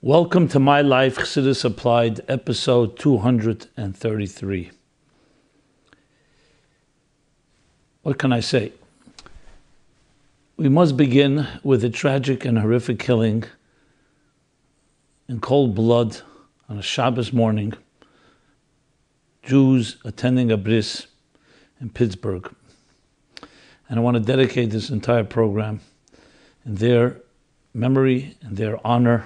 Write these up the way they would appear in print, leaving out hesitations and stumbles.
Welcome to My Life Chassidus Applied, episode 233. What can I say? We must begin with a tragic and horrific killing in cold blood on a Shabbos morning. Jews attending a bris in Pittsburgh. And I want to dedicate this entire program in their memory and their honor,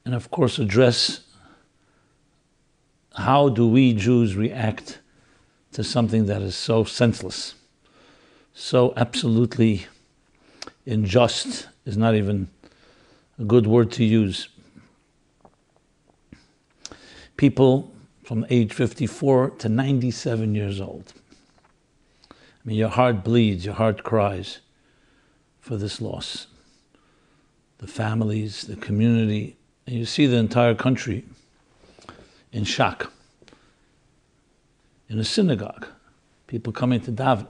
and of course address how do we Jews react to something that is so senseless, so absolutely unjust is not even a good word to use. People from age 54 to 97 years old. I mean, your heart bleeds, your heart cries for this loss. The families, the community, and you see the entire country in shock. In a synagogue, people coming to daven,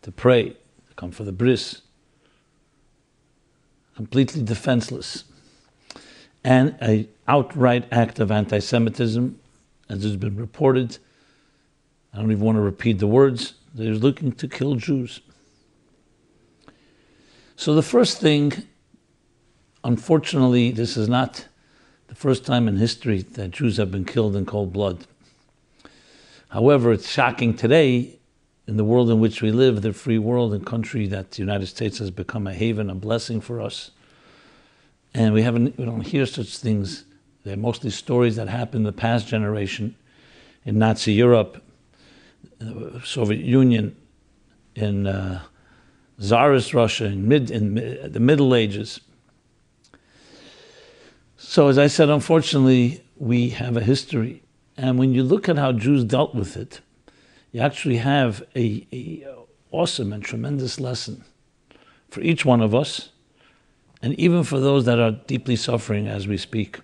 to pray, to come for the bris, completely defenseless. And an outright act of anti-Semitism, as has been reported. I don't even want to repeat the words. They're looking to kill Jews. So the first thing, unfortunately, this is not the first time in history that Jews have been killed in cold blood. However, it's shocking today in the world in which we live, the free world and country that the United States has become a haven, a blessing for us. And we don't hear such things. They're mostly stories that happened in the past generation, in Nazi Europe, Soviet Union, in Tsarist Russia, in the Middle Ages. So as I said, unfortunately, we have a history. And when you look at how Jews dealt with it, you actually have a awesome and tremendous lesson for each one of us, and even for those that are deeply suffering as we speak.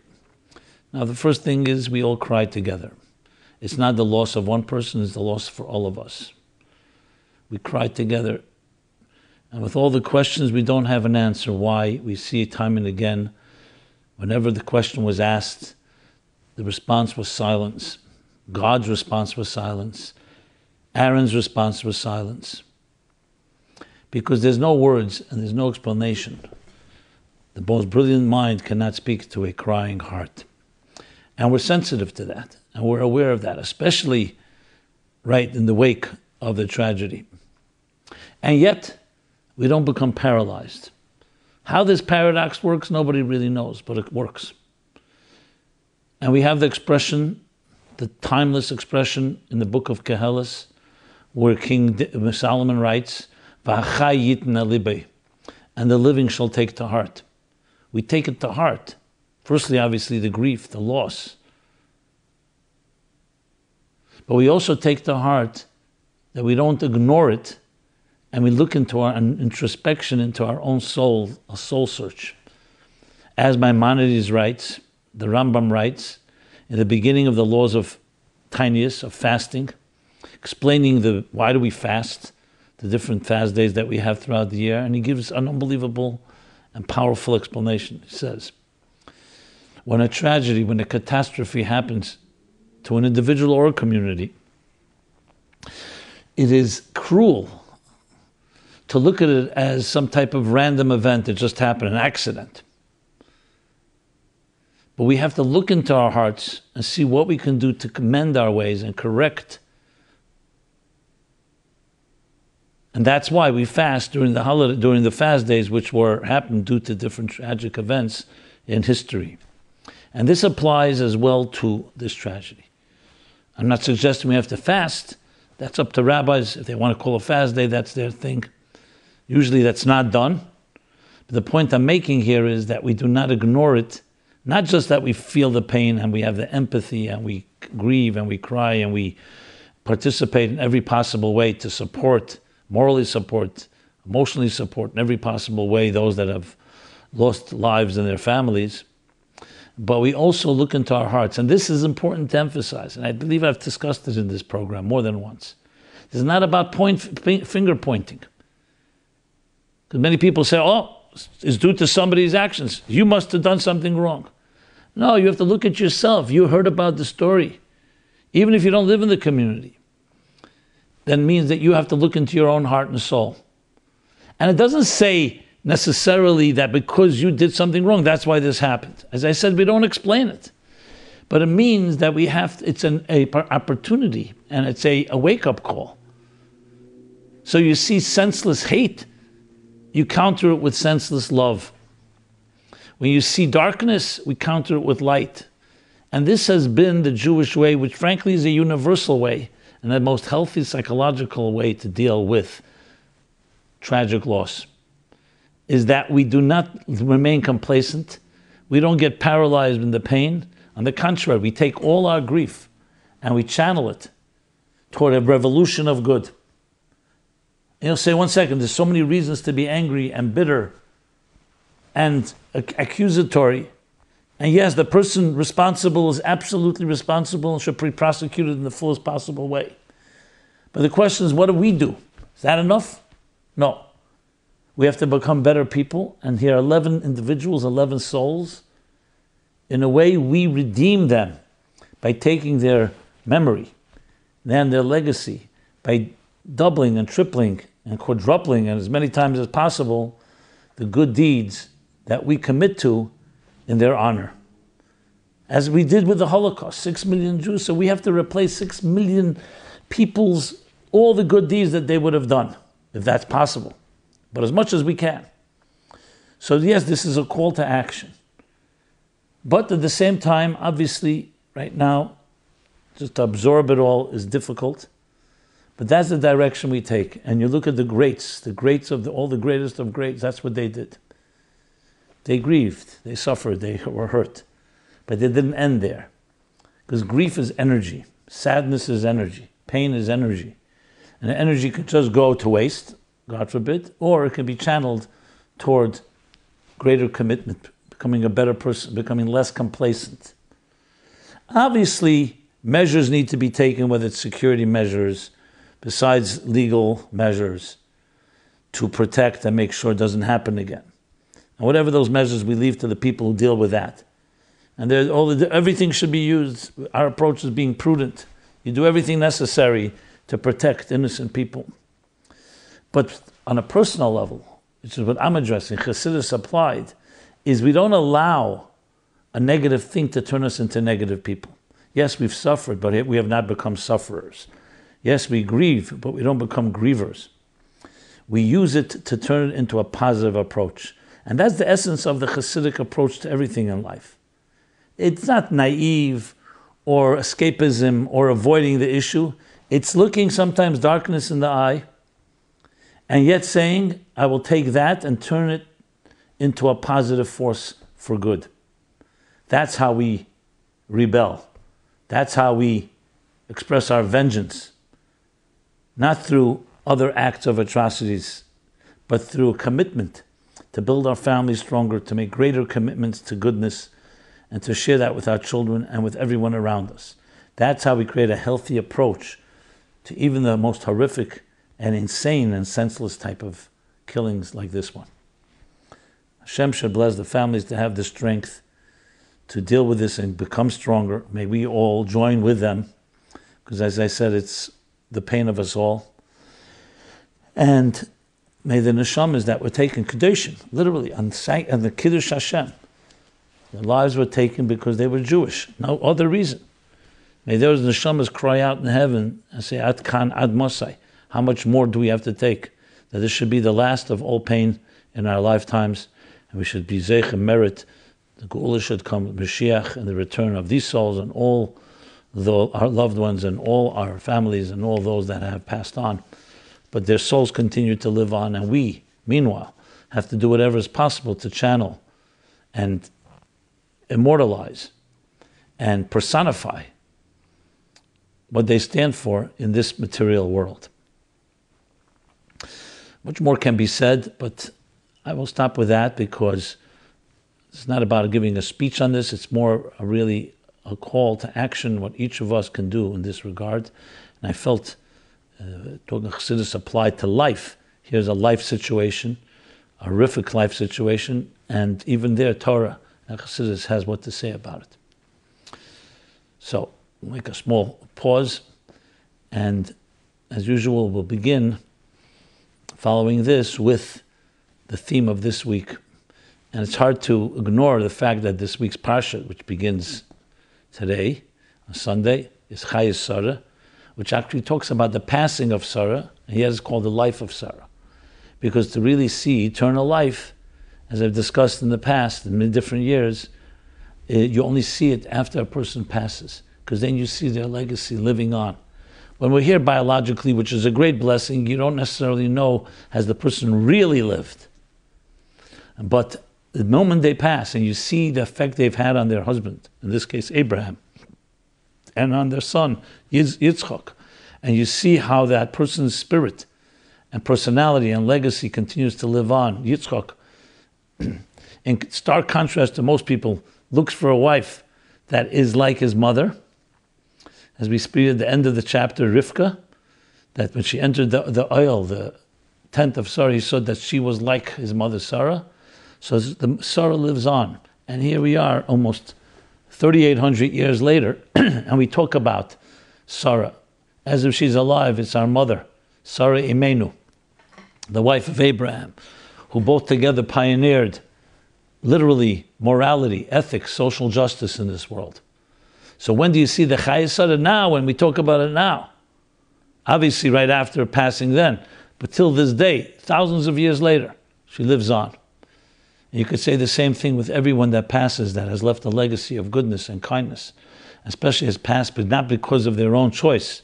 Now, the first thing is we all cry together. It's not the loss of one person, it's the loss for all of us. We cry together. And with all the questions, we don't have an answer why. We see it time and again. Whenever the question was asked, the response was silence. God's response was silence. Aaron's response was silence. Because there's no words and there's no explanation. The most brilliant mind cannot speak to a crying heart. And we're sensitive to that. And we're aware of that, especially right in the wake of the tragedy. And yet, we don't become paralyzed. How this paradox works, nobody really knows, but it works. And we have the expression, the timeless expression in the book of Kehelis, where King Solomon writes, "V'achai yitna libei," and the living shall take to heart. We take it to heart. Firstly, obviously, the grief, the loss. But we also take to heart that we don't ignore it, and we look into our introspection, into our own soul, a soul search. As Maimonides writes, the Rambam writes, in the beginning of the laws of tinius, of fasting, explaining why do we fast, the different fast days that we have throughout the year, and he gives an unbelievable and powerful explanation. He says, when a tragedy, when a catastrophe happens to an individual or a community, it is cruel to look at it as some type of random event that just happened, an accident. But we have to look into our hearts and see what we can do to commend our ways and correct. And that's why we fast during the fast days, which happened due to different tragic events in history. And this applies as well to this tragedy. I'm not suggesting we have to fast. That's up to rabbis. If they want to call a fast day, that's their thing. Usually that's not done. But the point I'm making here is that we do not ignore it. Not just that we feel the pain and we have the empathy and we grieve and we cry and we participate in every possible way to support, morally support, emotionally support in every possible way those that have lost lives and their families. But we also look into our hearts. And this is important to emphasize. And I believe I've discussed this in this program more than once. This is not about finger pointing. Because many people say, oh, is due to somebody's actions. You must have done something wrong. No, you have to look at yourself. You heard about the story. Even if you don't live in the community, that means that you have to look into your own heart and soul. And it doesn't say necessarily that because you did something wrong, that's why this happened. As I said, we don't explain it. But it means that it's an opportunity, and it's a wake-up call. So you see senseless hate, you counter it with senseless love. When you see darkness, we counter it with light. And this has been the Jewish way, which frankly is a universal way, and the most healthy psychological way to deal with tragic loss, is that we do not remain complacent. We don't get paralyzed in the pain. On the contrary, we take all our grief and we channel it toward a revolution of good. And you'll say, 1 second, there's so many reasons to be angry and bitter and accusatory. And yes, the person responsible is absolutely responsible and should be prosecuted in the fullest possible way. But the question is, what do we do? Is that enough? No. We have to become better people. And here are 11 individuals, 11 souls. In a way, we redeem them by taking their memory, then their legacy, by doubling and tripling and quadrupling, and as many times as possible, the good deeds that we commit to in their honor. As we did with the Holocaust, 6 million Jews, so we have to replace 6 million people's, all the good deeds that they would have done, if that's possible, but as much as we can. So yes, this is a call to action. But at the same time, obviously, right now, just to absorb it all is difficult. But that's the direction we take. And you look at the greats of all the greatest of greats, that's what they did. They grieved, they suffered, they were hurt. But they didn't end there. Because grief is energy, sadness is energy, pain is energy. And the energy could just go to waste, God forbid, or it can be channeled toward greater commitment, becoming a better person, becoming less complacent. Obviously, measures need to be taken, whether it's security measures, besides legal measures, to protect and make sure it doesn't happen again. And whatever those measures, we leave to the people who deal with that. And everything should be used. Our approach is being prudent. You do everything necessary to protect innocent people. But on a personal level, which is what I'm addressing, Chassidus applied, is we don't allow a negative thing to turn us into negative people. Yes, we've suffered, but we have not become sufferers. Yes, we grieve, but we don't become grievers. We use it to turn it into a positive approach. And that's the essence of the Chassidic approach to everything in life. It's not naive or escapism or avoiding the issue. It's looking sometimes darkness in the eye and yet saying, I will take that and turn it into a positive force for good. That's how we rebel. That's how we express our vengeance. Not through other acts of atrocities, but through a commitment to build our families stronger, to make greater commitments to goodness, and to share that with our children and with everyone around us. That's how we create a healthy approach to even the most horrific and insane and senseless type of killings like this one. Hashem should bless the families to have the strength to deal with this and become stronger. May we all join with them, because as I said, it's the pain of us all. And may the neshamas that were taken, Kedushin, literally, on the Kiddush Hashem, their lives were taken because they were Jewish, no other reason. May those neshamas cry out in heaven and say, Ad kan ad mosai, how much more do we have to take? That this should be the last of all pain in our lifetimes, and we should be zeich and merit. The Geula should come, Mashiach, and the return of these souls and all our loved ones and all our families and all those that have passed on. But their souls continue to live on, and we, meanwhile, have to do whatever is possible to channel and immortalize and personify what they stand for in this material world. Much more can be said, but I will stop with that because it's not about giving a speech on this. It's more really a call to action, what each of us can do in this regard. And I felt talking Chassidus applied to life. Here's a life situation a horrific life situation, and even there, Torah and Chassidus has what to say about it. So, we'll make a small pause, and as usual, we'll begin following this with the theme of this week. And it's hard to ignore the fact that this week's Parsha, which begins today, on Sunday, is Chayei Sarah, which actually talks about the passing of Sarah. He has called the life of Sarah. Because to really see eternal life, as I've discussed in the past, in many different years, you only see it after a person passes, because then you see their legacy living on. When we're here biologically, which is a great blessing, you don't necessarily know, has the person really lived? But the moment they pass, and you see the effect they've had on their husband, in this case Abraham, and on their son, Yitzchak, and you see how that person's spirit and personality and legacy continues to live on. Yitzchak, in stark contrast to most people, looks for a wife that is like his mother. As we speak at the end of the chapter, Rivka, that when she entered the oil, the tent of Sarah, he saw that she was like his mother Sarah. So Sarah lives on. And here we are, almost 3,800 years later, and we talk about Sarah. As if she's alive, it's our mother, Sarah Imenu, the wife of Abraham, who both together pioneered literally morality, ethics, social justice in this world. So when do you see the Chayei Sarah? Now, when we talk about it now. Obviously right after passing then, but till this day, thousands of years later, she lives on. And you could say the same thing with everyone that passes, that has left a legacy of goodness and kindness, especially has passed, but not because of their own choice,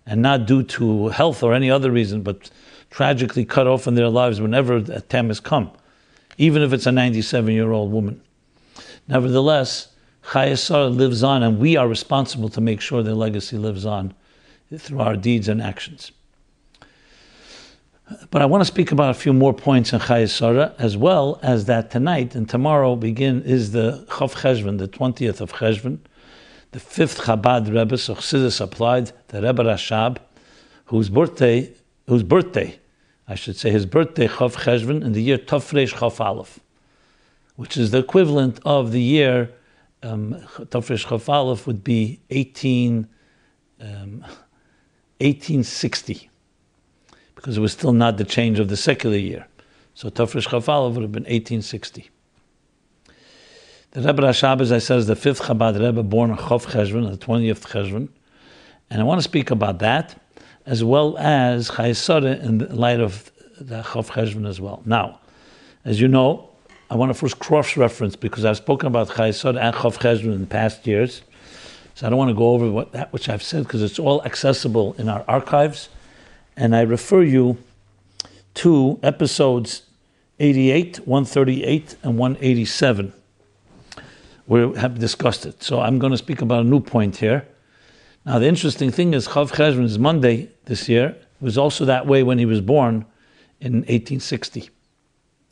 and not due to health or any other reason, but tragically cut off in their lives whenever that time has come, even if it's a 97-year-old woman. Nevertheless, Chayei Sarah lives on, and we are responsible to make sure their legacy lives on through our deeds and actions. But I want to speak about a few more points in Chayei Sarah, as well as that tonight and tomorrow is the Chof Cheshvan, the 20th of Cheshvan, the 5th Chabad Rebbe, so Chassidus applied, the Rebbe Rashab, his birthday, Chof Cheshvan, in the year Tafresh Chof Aleph, which is the equivalent of the year Tafresh Chof Aleph would be 1860, because it was still not the change of the secular year. So Tafresh Chof Aleph would have been 1860. The Rebbe Rashab, as I said, is the 5th Chabad Rebbe, born on Chof Cheshvan, the 20th Cheshvan. And I want to speak about that, as well as Chayei Sarah in the light of the Chof Cheshvan as well. Now, as you know, I want to first cross-reference, because I've spoken about Chayei Sarah and Chof Cheshvan in past years. So I don't want to go over that which I've said, because it's all accessible in our archives. And I refer you to episodes 88, 138, and 187. We have discussed it. So I'm going to speak about a new point here. Now, the interesting thing is, Chof Cheshvan is Monday this year. It was also that way when he was born in 1860,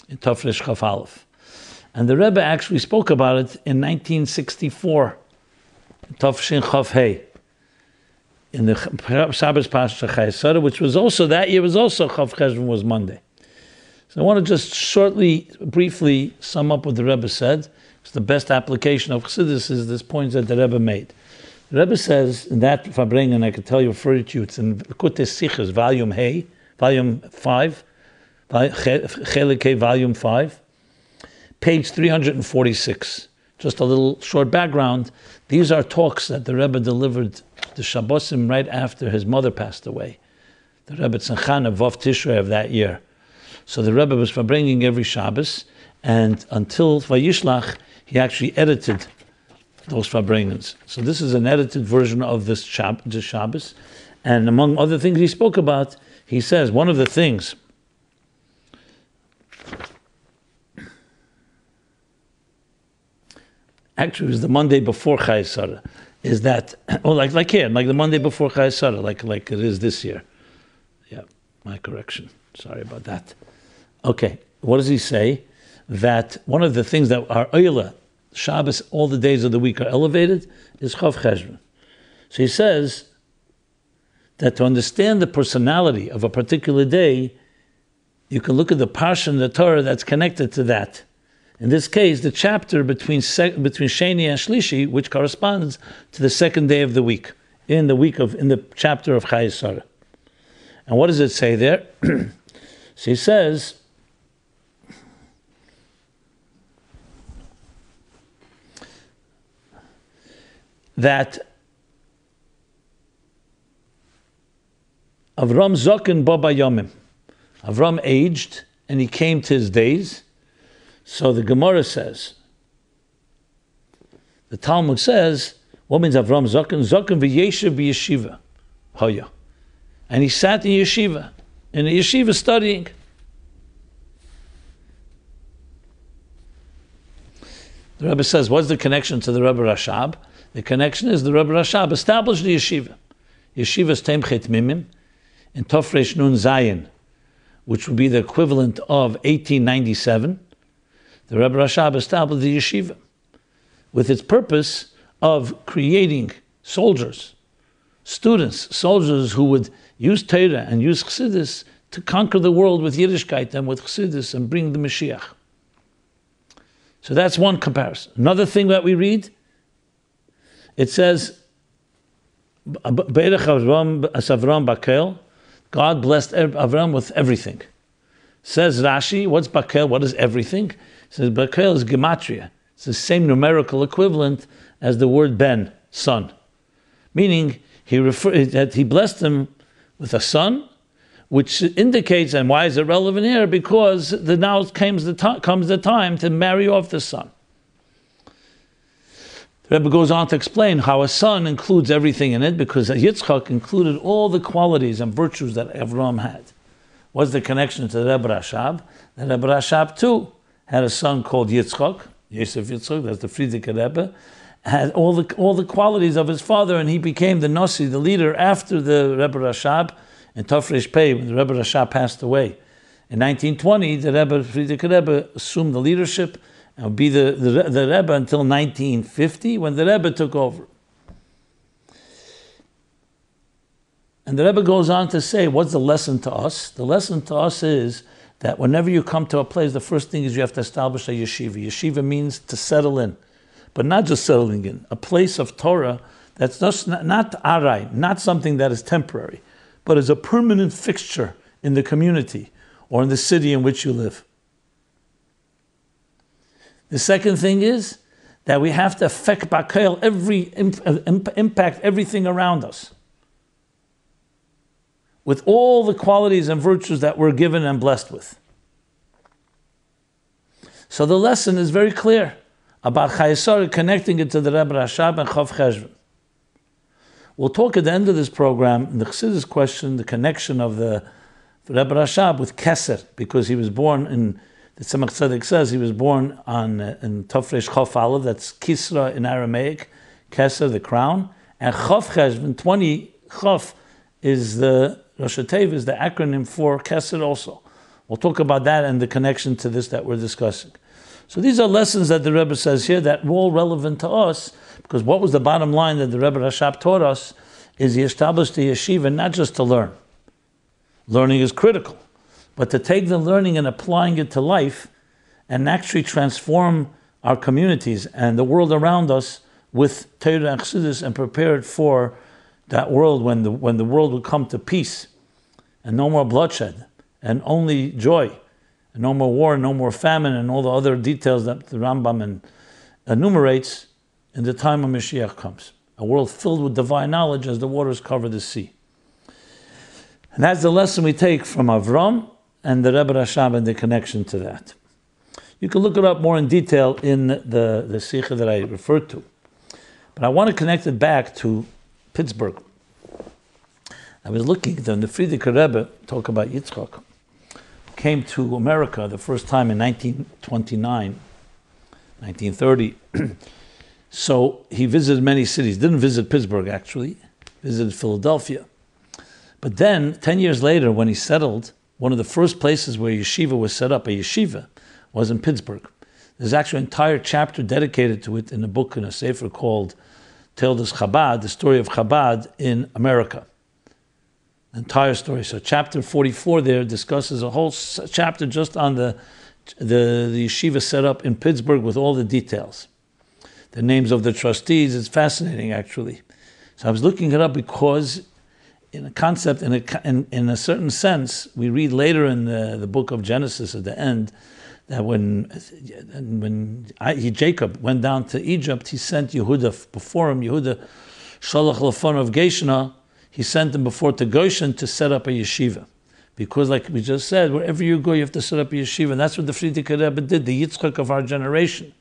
in Tafresh Chof Aleph. And the Rebbe actually spoke about it in 1964, in Tafshin Chof Hei, in the Shabbos Parsha Chayei Sarah, which was also, that year was also Chof Cheshvan was Monday. So I want to just briefly sum up what the Rebbe said. The best application of Chassidus is this point that the Rebbe made. The Rebbe says in that Fabring, and I can tell you, refer to you, it's in Likutei Sichos, volume 5, Chelek, volume 5, page 346. Just a little short background. These are talks that the Rebbe delivered to Shabbosim right after his mother passed away. The Rebbe Tzanchana, Vav Tishrei of that year. So the Rebbe was bringing every Shabbos, and until Vayishlach, he actually edited those Fabringans. So this is an edited version of this Shabbos. And among other things he spoke about, he says, one of the things, actually it was the Monday before Chayei Sarah, is that, like here, like the Monday before Chayei Sarah, like it is this year. Yeah, my correction. Sorry about that. Okay, what does he say? That one of the things that are Oila, Shabbos, all the days of the week are elevated, is Chof Cheshvan. So he says that to understand the personality of a particular day, you can look at the parsha in the Torah that's connected to that. In this case, the chapter between Sheni and Shlishi, which corresponds to the second day of the week, in the chapter of Chayei. And what does it say there? So he says, that Avram Zokin Baba Yomim. Avram aged and he came to his days. So the Gemara says, the Talmud says, what means Avram Zokin? Zokin v'yeshiv b'yeshiva. Hoya. And he sat in yeshiva, studying. The Rebbe says, what's the connection to the Rebbe Rashab? The connection is the Rebbe Rashab established the yeshiva. Yeshiva's Temchet Mimim in Tofresh Nun Zayin, which would be the equivalent of 1897. The Rebbe Rashab established the yeshiva with its purpose of creating soldiers who would use Torah and use Chassidus to conquer the world with Yiddishkeit and with Chassidus and bring the Mashiach. So that's one comparison. Another thing that we read, it says, God blessed Avram with everything. Says Rashi, what's Bakel? What is everything? It says Bakel is gematria. It's the same numerical equivalent as the word ben, son. Meaning, that he blessed him with a son, which indicates, and why is it relevant here? Because now comes the time to marry off the son. The Rebbe goes on to explain how a son includes everything in it, because Yitzchak included all the qualities and virtues that Avram had. What's the connection to the Rebbe Rashab? The Rebbe Rashab too had a son called Yitzchak, Yosef Yitzchak, that's the Frierdiker Rebbe, had all the qualities of his father, and he became the Nasi, the leader, after the Rebbe Rashab in Tafresh Pei, when the Rebbe Rashab passed away. In 1920, the Rebbe, Frierdiker Rebbe, assumed the leadership and would be the Rebbe until 1950, when the Rebbe took over. And the Rebbe goes on to say, what's the lesson to us? The lesson to us is that whenever you come to a place, the first thing is you have to establish a yeshiva. Yeshiva means to settle in, but not just settling in, a place of Torah that's just not arai, not something that is temporary, but is a permanent fixture in the community or in the city in which you live. The second thing is that we have to affect bakel, impact everything around us with all the qualities and virtues that we're given and blessed with. So the lesson is very clear about Chayei, connecting it to the Rebbe Rashab and Chof Cheshvan. We'll talk at the end of this program, in the Chassidus question, the connection of the Rebbe Rashab with Kisr, because he was born in, the Tzemach Tzedek says, he was born in Tofresh Chof Aleph, that's Kisr in Aramaic, Kisr, the crown, and Chof Cheshvan, 20 Chof is the Rosh Hashanah, is the acronym for Kisr also. We'll talk about that and the connection to this that we're discussing. So these are lessons that the Rebbe says here that are all relevant to us, because what was the bottom line that the Rebbe Rashab taught us is he established the yeshiva not just to learn. Learning is critical, but to take the learning and applying it to life and actually transform our communities and the world around us with Torah and Chassidus and prepare it for that world when the world will come to peace and no more bloodshed and only joy and no more war, no more famine and all the other details that the Rambam enumerates in the time of Mashiach comes. A world filled with divine knowledge as the waters cover the sea. And that's the lesson we take from Avram and the Rebbe Rashab and the connection to that. You can look it up more in detail in the Sikha that I referred to. But I want to connect it back to Pittsburgh. I was looking, then the Frierdiker Rebbe talk about Yitzchak, came to America the first time in 1929, 1930. So he visited many cities, didn't visit Pittsburgh actually, visited Philadelphia. But then, 10 years later, when he settled, one of the first places where yeshiva was set up, a yeshiva, was in Pittsburgh. There's actually an entire chapter dedicated to it in a book, in a sefer called Tales Chabad, the story of Chabad in America. entire story. So chapter 44 there discusses a whole chapter just on the yeshiva set up in Pittsburgh with all the details. The names of the trustees. It's fascinating, actually. So I was looking it up because in a concept, in a certain sense, we read later in the book of Genesis at the end, that when Jacob went down to Egypt, he sent Yehuda before him. Yehuda shalach lefon of Geshna, he sent him before to Goshen to set up a yeshiva, because like we just said, wherever you go, you have to set up a yeshiva, and that's what the Frierdiker Rebbe did, the Yitzchak of our generation,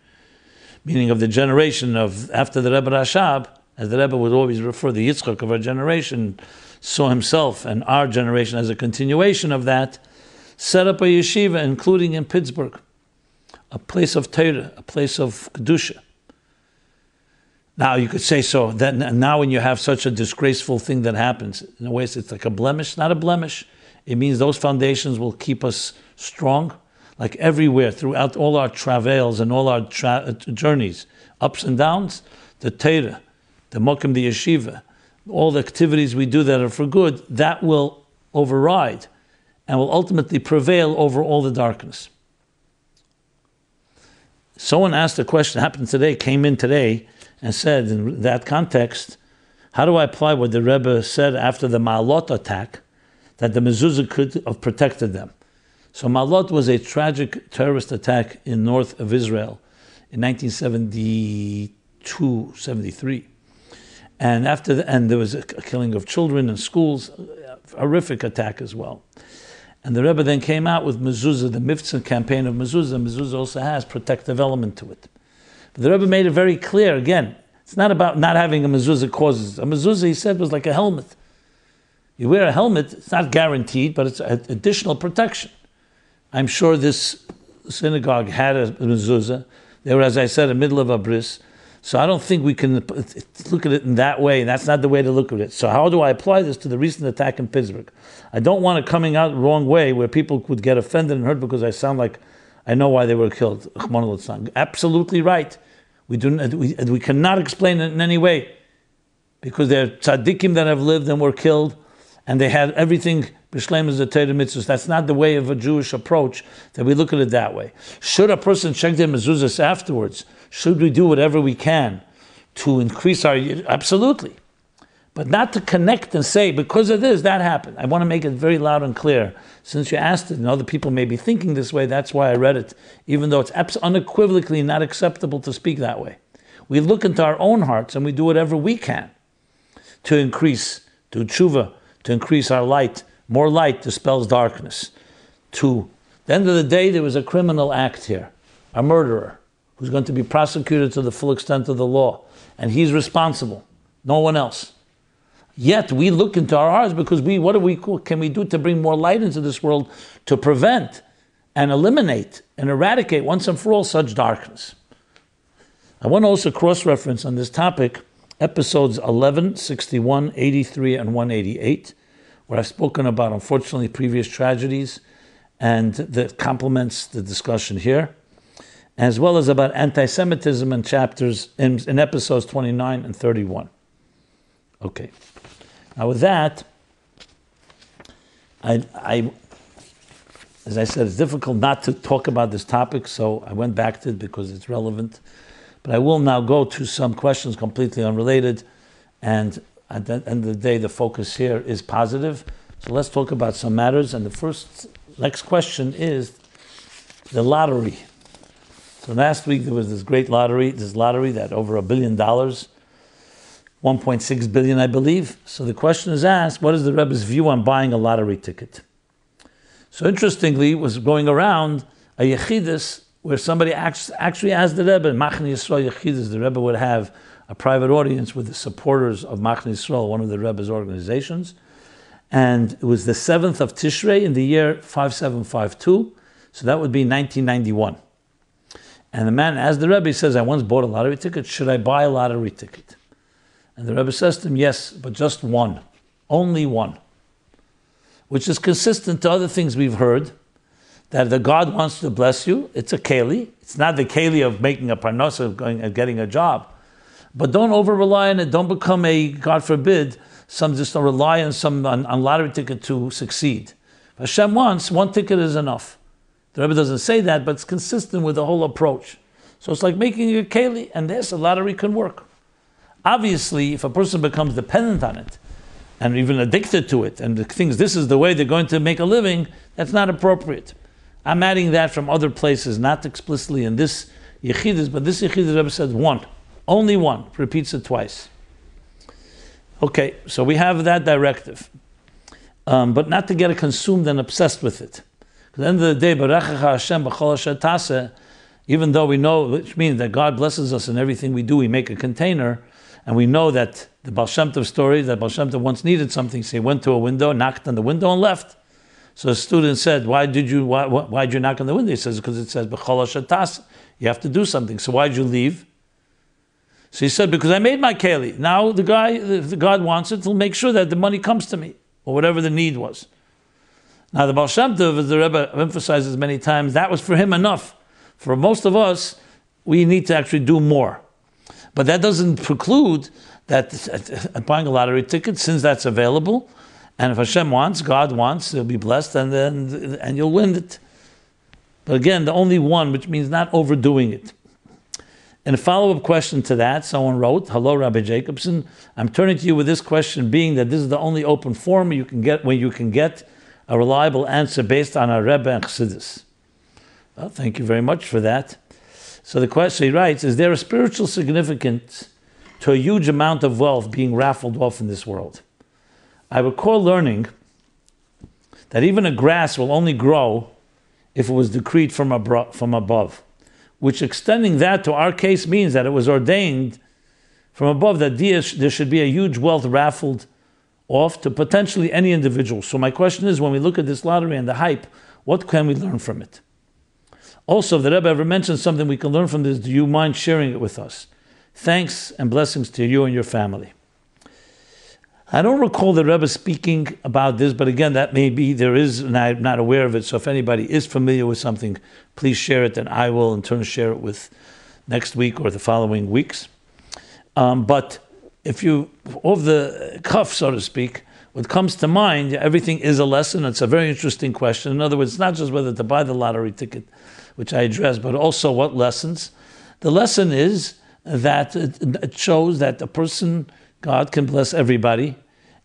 meaning of the generation of after the Rebbe Rashab, as the Rebbe would always refer, the Yitzchak of our generation saw himself and our generation as a continuation of that, set up a yeshiva, including in Pittsburgh, a place of Torah, a place of Kedusha. Now you could say so. Then now when you have such a disgraceful thing that happens, in a way it's like a blemish, not a blemish. It means those foundations will keep us strong, like everywhere, throughout all our travails and all our journeys, ups and downs, the Torah, the Mokim, the Yeshiva, all the activities we do that are for good, that will override and will ultimately prevail over all the darkness. Someone asked a question, happened today, came in today, and said in that context, how do I apply what the Rebbe said after the Ma'alot attack, that the mezuzah could have protected them? So Ma'alot was a tragic terrorist attack in north of Israel in 1972, 73. And and there was a killing of children in schools, a horrific attack as well. And the Rebbe then came out with mezuzah, the Miftzah campaign of mezuzah. Mezuzah also has protective element to it. But the Rebbe made it very clear, again, it's not about not having a mezuzah causes. A mezuzah, he said, was like a helmet. You wear a helmet, it's not guaranteed, but it's additional protection. I'm sure this synagogue had a mezuzah. They were, as I said, in the middle of a bris. So I don't think we can look at it in that way. That's not the way to look at it. So how do I apply this to the recent attack in Pittsburgh? I don't want it coming out the wrong way where people could get offended and hurt because I sound like I know why they were killed. Absolutely right. We cannot explain it in any way because they're tzaddikim that have lived and were killed and they had everything b'shleim as the Torah mitzvahs. That's not the way of a Jewish approach that we look at it that way. Should a person check their mezuzahs afterwards? Should we do whatever we can to increase our... Absolutely. But not to connect and say, because of this, that happened. I want to make it very loud and clear. Since you asked it, and other people may be thinking this way, that's why I read it, even though it's unequivocally not acceptable to speak that way. We look into our own hearts and we do whatever we can to increase, to tshuva, to increase our light. More light dispels darkness. To the end of the day, there was a criminal act here, a murderer, who's going to be prosecuted to the full extent of the law. And he's responsible, no one else. Yet we look into our hearts because what can we do to bring more light into this world to prevent and eliminate and eradicate once and for all such darkness? I want to also cross-reference on this topic episodes 11, 61, 83, and 188, where I've spoken about, unfortunately, previous tragedies, and that complements the discussion here, as well as about anti-Semitism in chapters in episodes 29 and 31. Okay. Now with that, I as I said, it's difficult not to talk about this topic, so I went back to it because it's relevant. But I will now go to some questions completely unrelated, and at the end of the day, the focus here is positive. So let's talk about some matters, and the next question is the lottery. So last week there was this lottery that over $1 billion, 1.6 billion, I believe. So the question is asked, what is the Rebbe's view on buying a lottery ticket? So interestingly, it was going around a Yechidus where somebody actually asked the Rebbe, Machne Yisrael Yechidus, the Rebbe would have a private audience with the supporters of Machne Yisrael, one of the Rebbe's organizations. And it was the 7th of Tishrei in the year 5752. So that would be 1991. And the man asked the Rebbe, he says, I once bought a lottery ticket. Should I buy a lottery ticket? And the Rebbe says to him, yes, but just one. Only one. Which is consistent to other things we've heard, that the God wants to bless you. It's a keli. It's not the keli of making a parnasa, of going and getting a job. But don't over-rely on it. Don't become a, God forbid, Some just don't rely on on lottery ticket to succeed. If Hashem wants, one ticket is enough. The Rebbe doesn't say that, but it's consistent with the whole approach. So it's like making a keli, and yes, a lottery can work. Obviously, if a person becomes dependent on it, and even addicted to it, and thinks this is the way they're going to make a living, that's not appropriate. I'm adding that from other places, not explicitly in this Yechidus, but this Yechidus Rebbe said one. Only one. Repeats it twice. Okay, so we have that directive. But not to get consumed and obsessed with it. At the end of the day, Barechecha Hashem b'chol asher taseh, even though we know, which means that God blesses us in everything we do, we make a container, and we know that the Baal Shem Tov story, that Baal Shem Tov once needed something, so he went to a window, knocked on the window, and left. So a student said, why'd you knock on the window? He says, because it says, b'chol asher taseh. You have to do something. So why'd you leave? So he said, because I made my keli. Now the guy, if God wants it, he'll make sure that the money comes to me, or whatever the need was. Now the Baal Shem Tov, as the Rebbe emphasizes many times, that was for him enough. For most of us, we need to actually do more. But that doesn't preclude that buying a lottery ticket, since that's available, and if Hashem wants, God wants, you'll be blessed, and you'll win it. But again, the only one, which means not overdoing it. And a follow-up question to that, someone wrote, "Hello, Rabbi Jacobson. I'm turning to you with this question, being that this is the only open forum you can get where you can get a reliable answer based on our Rebbe and Chassidus." Well, thank you very much for that. So the question, he writes, is there a spiritual significance to a huge amount of wealth being raffled off in this world? I recall learning that even a grass will only grow if it was decreed from above, which extending that to our case means that it was ordained from above that there should be a huge wealth raffled off to potentially any individual. So my question is, when we look at this lottery and the hype, what can we learn from it? Also, if the Rebbe ever mentioned something we can learn from this, do you mind sharing it with us? Thanks and blessings to you and your family. I don't recall the Rebbe speaking about this, but again, that may be, there is, and I'm not aware of it, so if anybody is familiar with something, please share it, and I will in turn share it with next week or the following weeks. But if you, off the cuff, so to speak, what comes to mind, everything is a lesson. It's a very interesting question. In other words, it's not just whether to buy the lottery ticket, which I addressed, but also what lessons. The lesson is that it shows that a person, God can bless everybody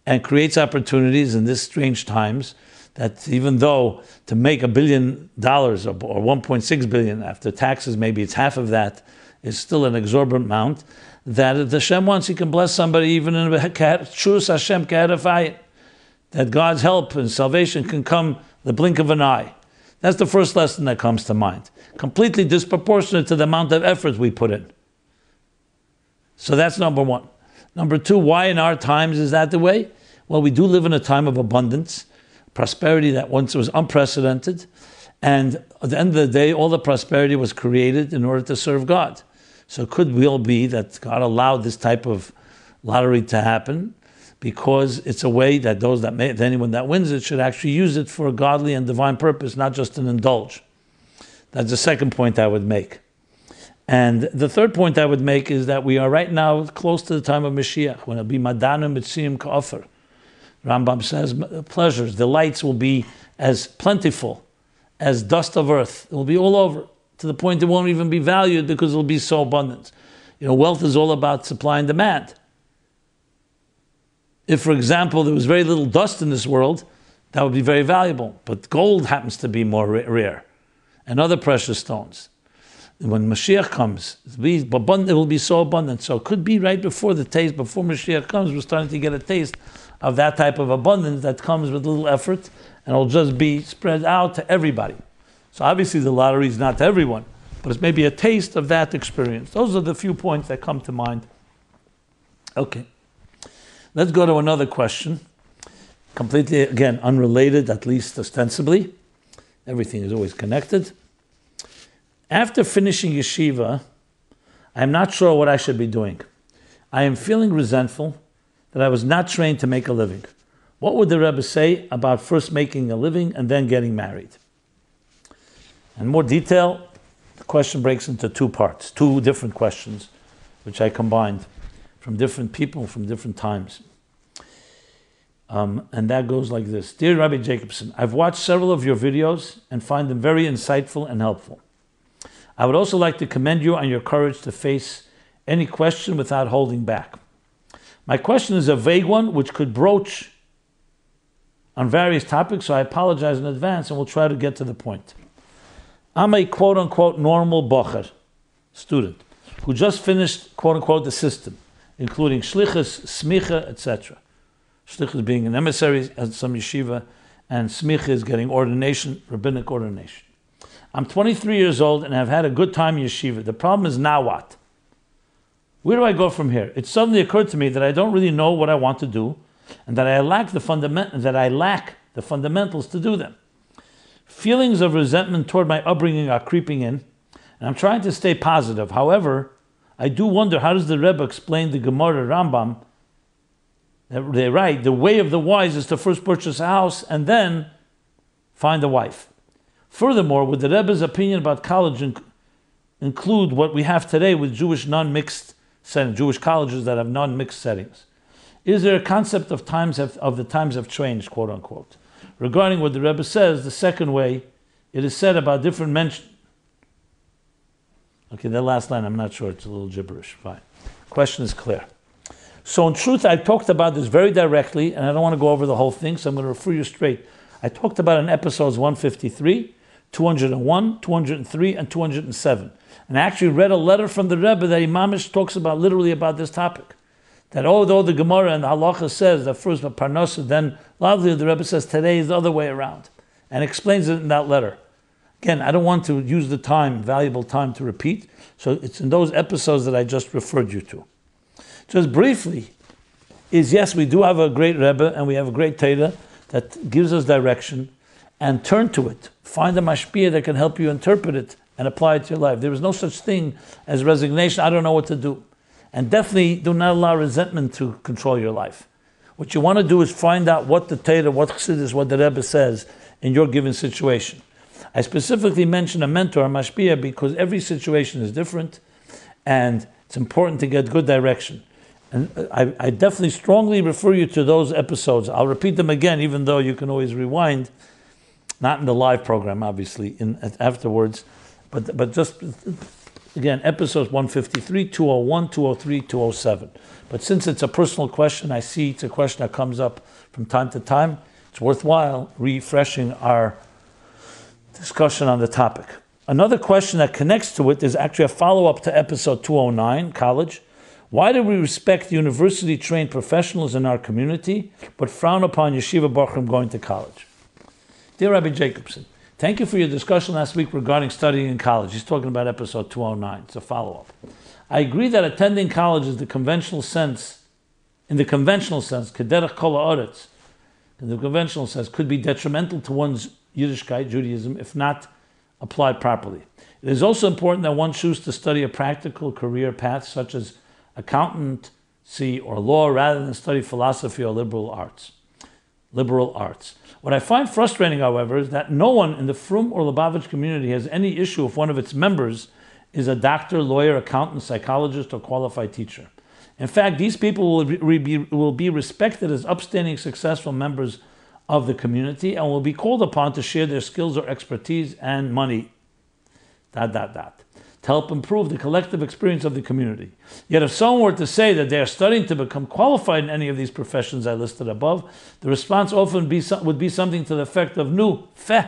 and creates opportunities in these strange times, that even though to make $1 billion or 1.6 billion after taxes, maybe it's half of that, is still an exorbitant amount, that if the Hashem wants, he can bless somebody even in Shus Hashem K'erefayit, that God's help and salvation can come the blink of an eye. That's the first lesson that comes to mind. Completely disproportionate to the amount of effort we put in. So that's number one. Number two, why in our times is that the way? Well, we do live in a time of abundance, prosperity that once was unprecedented, and at the end of the day, all the prosperity was created in order to serve God. So it could well be that God allowed this type of lottery to happen because it's a way that anyone that wins it should actually use it for a godly and divine purpose, not just an indulge. That's the second point I would make. And the third point I would make is that we are right now close to the time of Mashiach, when it'll be Madanim Mitzrayim Ka'ofer. Rambam says, pleasures, delights will be as plentiful as dust of earth. It will be all over, to the point it won't even be valued because it will be so abundant. Wealth is all about supply and demand. If, for example, there was very little dust in this world, that would be very valuable. But gold happens to be more rare, and other precious stones. When Mashiach comes, it will be so abundant. So it could be right before before Mashiach comes, we're starting to get a taste of that type of abundance that comes with little effort, and it'll just be spread out to everybody. So obviously the lottery is not to everyone, but it's maybe a taste of that experience. Those are the few points that come to mind. Okay. Let's go to another question. Completely, again, unrelated, at least ostensibly. Everything is always connected. After finishing yeshiva, I am not sure what I should be doing. I am feeling resentful that I was not trained to make a living. What would the Rebbe say about first making a living and then getting married? In more detail, the question breaks into two parts, two different questions, which I combined from different people from different times. And that goes like this. Dear Rabbi Jacobson, I've watched several of your videos and find them very insightful and helpful. I would also like to commend you on your courage to face any question without holding back. My question is a vague one which could broach on various topics, so I apologize in advance and we'll try to get to the point. I'm a quote-unquote normal bocher, student, who just finished quote-unquote the system, including shlichus, smicha, etc. Shlichus being an emissary at some yeshiva, and smicha is getting ordination, rabbinic ordination. I'm 23 years old and have had a good time in yeshiva. The problem is now what? Where do I go from here? It suddenly occurred to me that I don't really know what I want to do, and that I lack the fundamentals to do them. Feelings of resentment toward my upbringing are creeping in, and I'm trying to stay positive. However, I do wonder, how does the Rebbe explain the Gemara Rambam? They write, the way of the wise is to first purchase a house and then find a wife. Furthermore, would the Rebbe's opinion about college include what we have today with Jewish non-mixed settings, Jewish colleges that have non-mixed settings? Is there a concept of the times have changed, quote unquote? Regarding what the Rebbe says, the second way, it is said about different mention. Okay, that last line, I'm not sure, it's a little gibberish. Fine. Question is clear. So in truth, I talked about this very directly, and I don't want to go over the whole thing, so I'm going to refer you straight. I talked about it in episodes 153, 201, 203, and 207. And I actually read a letter from the Rebbe that Imamish talks about literally about this topic. That although the Gemara and the Halacha says that first Parnasa, then loudly the Rebbe says today is the other way around, and explains it in that letter. Again, I don't want to use the time, valuable time, to repeat, so it's in those episodes that I just referred you to. Just briefly, is yes, we do have a great Rebbe and we have a great Torah that gives us direction, and turn to it. Find a mashpia that can help you interpret it and apply it to your life. There is no such thing as resignation. I don't know what to do. And definitely do not allow resentment to control your life. What you want to do is find out what the Torah, what Chassidus, what the Rebbe says in your given situation. I specifically mention a mentor, a mashpia, because every situation is different and it's important to get good direction. And I definitely strongly refer you to those episodes. I'll repeat them again, even though you can always rewind, not in the live program, obviously, afterwards, but just, again, episodes 153, 201, 203, 207. But since it's a personal question, I see it's a question that comes up from time to time, it's worthwhile refreshing our discussion on the topic. Another question that connects to it is actually a follow-up to episode 209, college. Why do we respect university-trained professionals in our community, but frown upon yeshiva bochurim going to college? Dear Rabbi Jacobson, thank you for your discussion last week regarding studying in college. He's talking about episode 209. It's a follow-up. I agree that attending college is in the conventional sense, kederach kol haaretz, in the conventional sense, could be detrimental to one's Yiddishkeit, Judaism, if not applied properly. It is also important that one choose to study a practical career path, such as accountancy or law, rather than study philosophy or liberal arts. What I find frustrating, however, is that no one in the Frum or Lubavitch community has any issue if one of its members is a doctor, lawyer, accountant, psychologist, or qualified teacher. In fact, these people will be respected as upstanding, successful members of the community and will be called upon to share their skills or expertise and money, to help improve the collective experience of the community. Yet if someone were to say that they are studying to become qualified in any of these professions I listed above, the response often would be something to the effect of, "Nu, feh,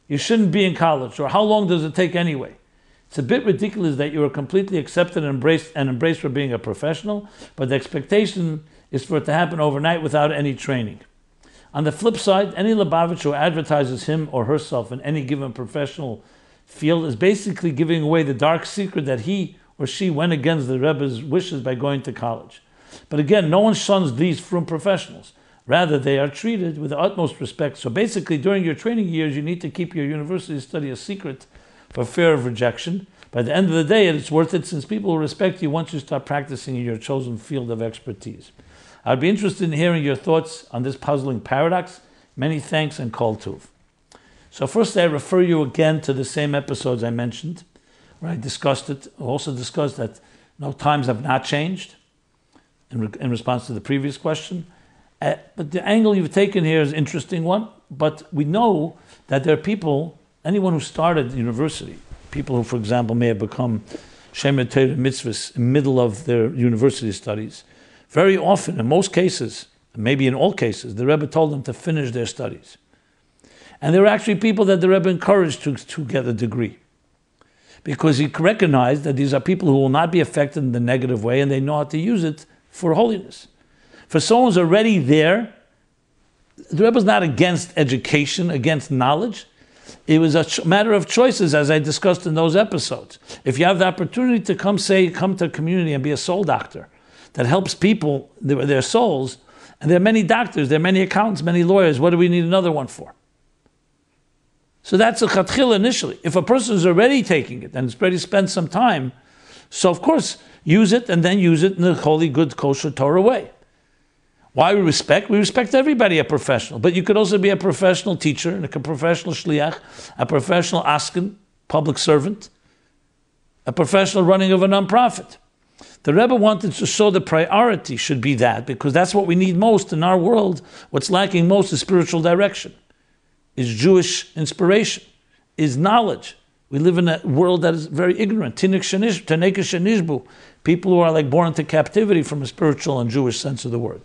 you shouldn't be in college," or "How long does it take anyway?" It's a bit ridiculous that you are completely accepted and embraced for being a professional, but the expectation is for it to happen overnight without any training. On the flip side, any Lubavitch who advertises him or herself in any given professional field is basically giving away the dark secret that he or she went against the Rebbe's wishes by going to college. But again, no one shuns these frum professionals. Rather, they are treated with the utmost respect. So basically, during your training years, you need to keep your university study a secret for fear of rejection. By the end of the day, it's worth it since people will respect you once you start practicing in your chosen field of expertise. I'd be interested in hearing your thoughts on this puzzling paradox. Many thanks and kol tuv. So first I refer you again to the same episodes I mentioned, where I discussed it. I also discussed that no times have not changed in response to the previous question. But the angle you've taken here is an interesting one. But we know that there are people, anyone who started university, people who, for example, may have become Shemet Torah mitzvahs in the middle of their university studies, very often, in most cases, maybe in all cases, the Rebbe told them to finish their studies. And there were actually people that the Rebbe encouraged to get a degree, because he recognized that these are people who will not be affected in the negative way, and they know how to use it for holiness. For someone who's already there, the Rebbe is not against education, against knowledge. It was a matter of choices, as I discussed in those episodes. If you have the opportunity to come to a community and be a soul doctor that helps people, their souls, and there are many doctors, there are many accountants, many lawyers, what do we need another one for? So that's a chatchil initially. If a person is already taking it and has already spent some time, so of course, use it and then use it in the holy, good, kosher Torah way. Why we respect? We respect everybody, a professional. But you could also be a professional teacher, a professional shliach, a professional asken, public servant, a professional running of a non-profit. The Rebbe wanted to show the priority should be that, because that's what we need most in our world. What's lacking most is spiritual direction, is Jewish inspiration, is knowledge. We live in a world that is very ignorant. People who are like born into captivity from a spiritual and Jewish sense of the word.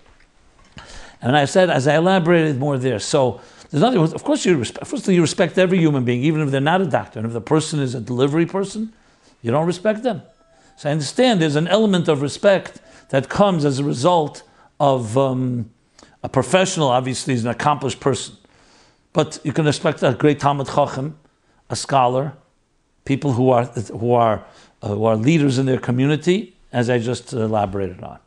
And I said, as I elaborated more there, so there's nothing. Of course, you respect every human being, even if they're not a doctor. And if the person is a delivery person, you don't respect them. So I understand there's an element of respect that comes as a result of a professional. Obviously, is an accomplished person, but you can respect a great Talmid Chacham, a scholar, people who are leaders in their community, as I just elaborated on.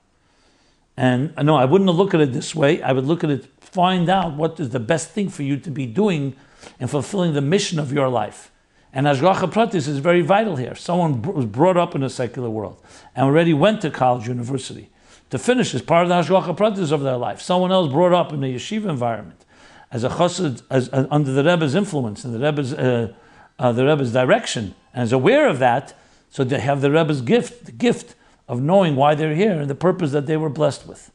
And no, I wouldn't look at it this way. I would look at it, find out what is the best thing for you to be doing in fulfilling the mission of your life. And Hashgacha Pratis is very vital here. Someone was brought up in a secular world and already went to college, university. To finish is part of the Hashgacha Pratis of their life. Someone else brought up in a yeshiva environment, as a chassid, under the Rebbe's influence and the Rebbe's direction, and is aware of that, so they have the Rebbe's gift, the gift of knowing why they're here and the purpose that they were blessed with.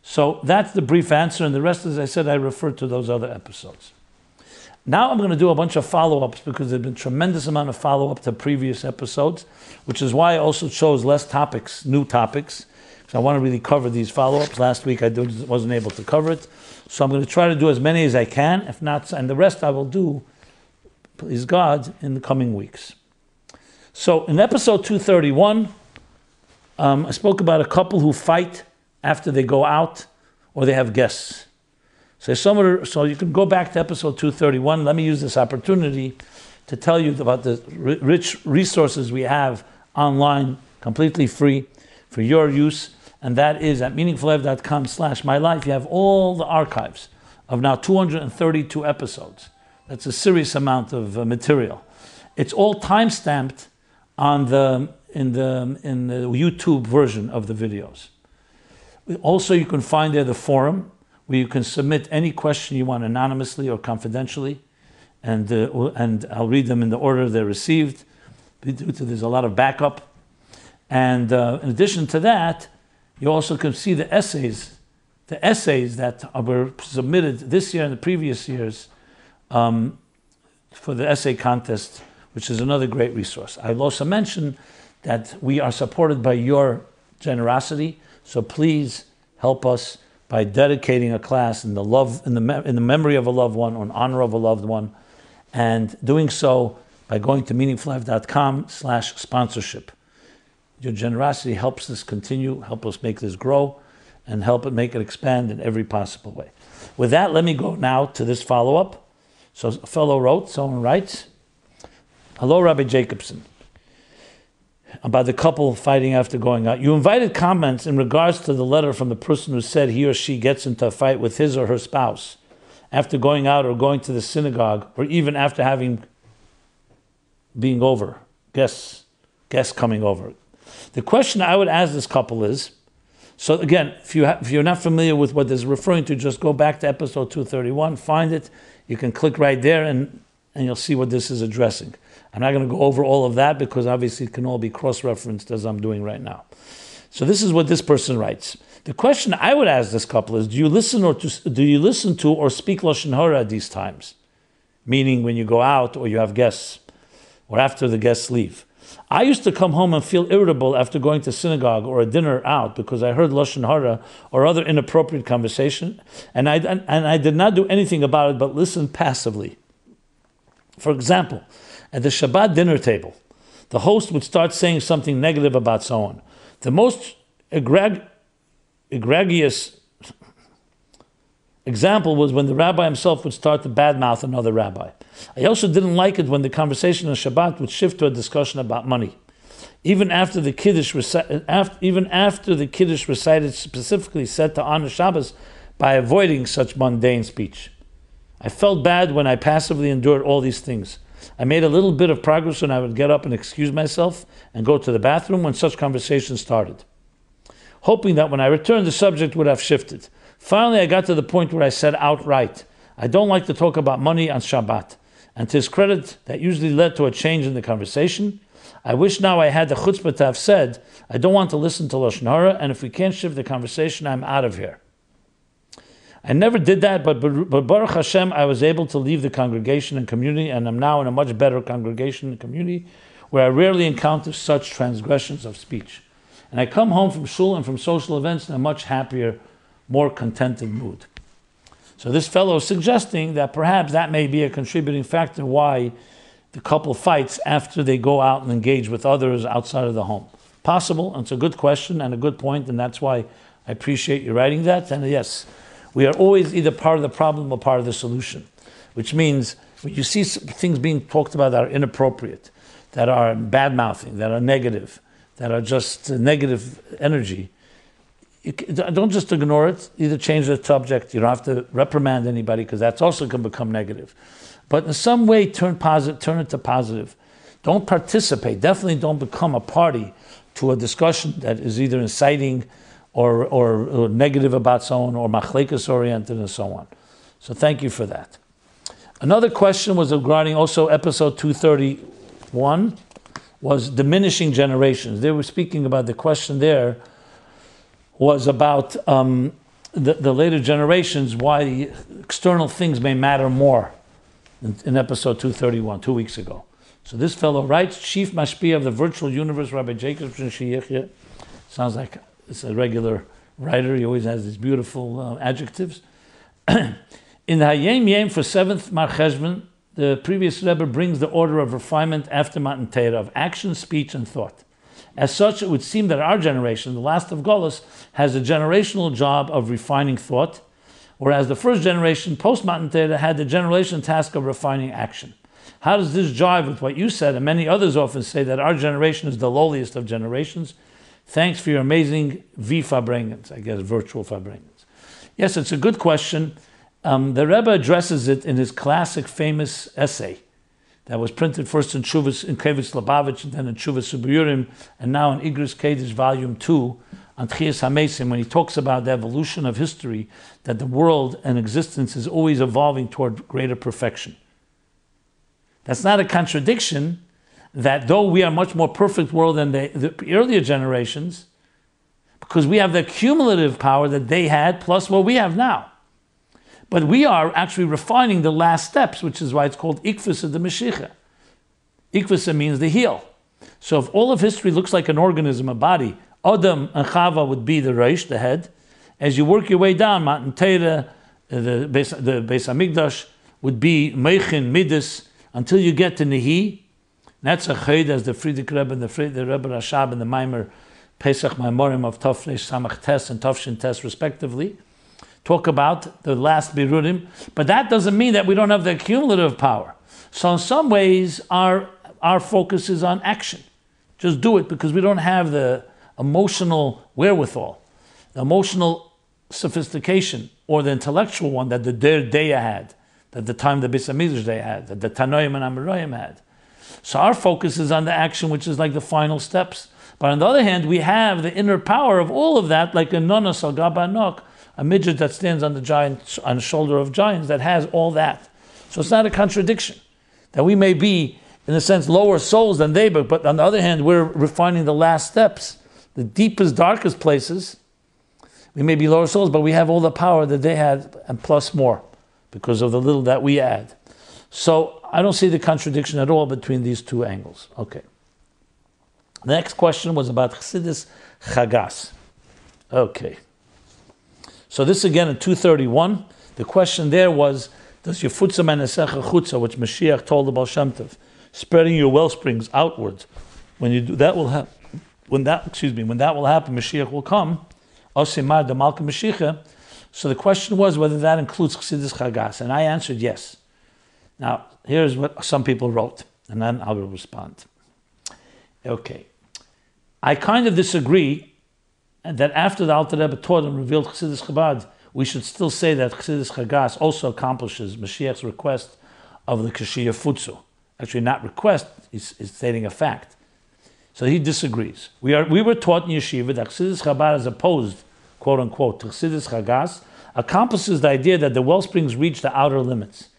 So that's the brief answer, and the rest, as I said, I referred to those other episodes. Now I'm going to do a bunch of follow-ups, because there's been a tremendous amount of follow-up to previous episodes, which is why I also chose less topics, new topics, because I want to really cover these follow-ups. Last week I wasn't able to cover it, so I'm going to try to do as many as I can, if not, and the rest I will do, please God, in the coming weeks. So in episode 231, I spoke about a couple who fight after they go out or they have guests. So you can go back to episode 231. Let me use this opportunity to tell you about the rich resources we have online, completely free for your use. And that is at meaningfullife.com/mylife. You have all the archives of now 232 episodes. That's a serious amount of material. It's all time-stamped in the YouTube version of the videos. Also, you can find there the forum where you can submit any question you want anonymously or confidentially, and I'll read them in the order they're received. There's a lot of backup, and in addition to that, you also can see the essays that were submitted this year and the previous years for the essay contest, which is another great resource. I'll also mention that we are supported by your generosity, so please help us by dedicating a class in the memory of a loved one or in honor of a loved one, and doing so by going to meaningfullife.com/sponsorship. Your generosity helps this continue, help us make this grow, and help it make it expand in every possible way. With that, let me go now to this follow-up. So someone writes, "Hello, Rabbi Jacobson. About the couple fighting after going out. You invited comments in regards to the letter from the person who said he or she gets into a fight with his or her spouse after going out or going to the synagogue, or even after being over, guests coming over. The question I would ask this couple is, so again, if you're not familiar with what this is referring to, just go back to episode 231, find it. You can click right there and you'll see what this is addressing. I'm not going to go over all of that because obviously it can all be cross-referenced as I'm doing right now. So this is what this person writes. The question I would ask this couple is, do you listen to or speak Lashon Hara at these times? Meaning when you go out or you have guests, or after the guests leave. I used to come home and feel irritable after going to synagogue or a dinner out because I heard Lashon Hara or other inappropriate conversation, and I did not do anything about it but listen passively. For example, at the Shabbat dinner table, the host would start saying something negative about someone. The most egregious example was when the rabbi himself would start to badmouth another rabbi. I also didn't like it when the conversation on Shabbat would shift to a discussion about money. Even after the Kiddush recited specifically said to honor Shabbos by avoiding such mundane speech. I felt bad when I passively endured all these things. I made a little bit of progress when I would get up and excuse myself and go to the bathroom when such conversations started, hoping that when I returned the subject would have shifted. Finally, I got to the point where I said outright, I don't like to talk about money on Shabbat. And to his credit, that usually led to a change in the conversation. I wish now I had the chutzpah to have said, I don't want to listen to Lashon Hara, and if we can't shift the conversation, I'm out of here. I never did that, but Baruch Hashem, I was able to leave the congregation and community, and I'm now in a much better congregation and community where I rarely encounter such transgressions of speech. And I come home from shul and from social events in a much happier, more contented mood. So this fellow is suggesting that perhaps that may be a contributing factor why the couple fights after they go out and engage with others outside of the home. Possible, and it's a good question and a good point, and that's why I appreciate you writing that. And yes, we are always either part of the problem or part of the solution, which means when you see things being talked about that are inappropriate, that are bad-mouthing, that are negative, that are just negative energy, don't just ignore it. Either change the subject. You don't have to reprimand anybody because that's also can become negative. But in some way, turn it to positive. Don't participate. Definitely don't become a party to a discussion that is either inciting or negative about someone or machlekes oriented and so on. So thank you for that. Another question was regarding also episode 231 was diminishing generations. They were speaking about the question there was about the later generations, why the external things may matter more in episode 231, 2 weeks ago. So this fellow writes, Chief Mashpia of the Virtual Universe, Rabbi Jacob Chayei. Sounds like it's a regular writer. He always has these beautiful adjectives. In the Hayem Yem for 7th Mar Cheshvan, the previous Rebbe brings the order of refinement after Matan Torah, of action, speech, and thought. As such, it would seem that our generation, the last of Golus, has a generational job of refining thought, whereas the first generation, post-Matan Torah, had the generational task of refining action. How does this jive with what you said, and many others often say that our generation is the lowliest of generations? Thanks for your amazing V-Farbrengens, I guess, virtual Farbrengens. Yes, it's a good question. The Rebbe addresses it in his classic, famous essay that was printed first in Chuvas in Kevitz Lubavitch and then in Chuvas Suburim and now in Igris Kodesh Volume 2 on Tchias HaMesim, when he talks about the evolution of history, that the world and existence is always evolving toward greater perfection. That's not a contradiction, that though we are a much more perfect world than the earlier generations, because we have the cumulative power that they had plus what we have now. But we are actually refining the last steps, which is why it's called Ikvisa the Mashiach. Ikvisa means the heel. So if all of history looks like an organism, a body, Adam and Chava would be the Reish, the head. As you work your way down, Matan Torah, the Beis HaMikdash would be Meichin, Midas, until you get to Nehi. That's a Chayei, as the Frierdiker Rebbe and the Rebbe Rashab and the Maimer Pesach Maimorim of Tafresh Samach Tes and Tafshin Tes respectively talk about the last Birurim, but that doesn't mean that we don't have the cumulative power. So in some ways, our focus is on action. Just do it, because we don't have the emotional wherewithal, the emotional sophistication, or the intellectual one that the Der Deya had, that the time the Beis HaMikdash they had, that the Tanoim and Amoraim had. So our focus is on the action, which is like the final steps. But on the other hand, we have the inner power of all of that, like a Nonos al Gaba Nok, a midget that stands on the shoulder of giants that has all that. So it's not a contradiction that we may be, in a sense, lower souls than they, but on the other hand, we're refining the last steps the deepest, darkest places, we may be lower souls, but we have all the power that they had and plus more because of the little that we add. So I don't see the contradiction at all between these two angles. Okay. The next question was about Chassidus Chagas. Okay. So this again in 231, the question there was, does your futza menesecha chutza, which Mashiach told the Baal Shem Tov, spreading your wellsprings outwards, when you do that will happen. When that will happen, Mashiach will come. Osimar de Malka Mashiach. So the question was whether that includes Chassidus Chagas, and I answered yes. Now here's what some people wrote, and then I will respond. Okay, I kind of disagree, and that after the Alter Rebbe taught and revealed Chassidus Chabad, we should still say that Chassidus Chagas also accomplishes Mashiach's request of the Kashiyah Futsu. Actually, not request, is stating a fact. So he disagrees. We were taught in Yeshiva that Chassidus Chabad, as opposed, quote unquote, to Chassidus Chagas, accomplishes the idea that the wellsprings reach the outer limits.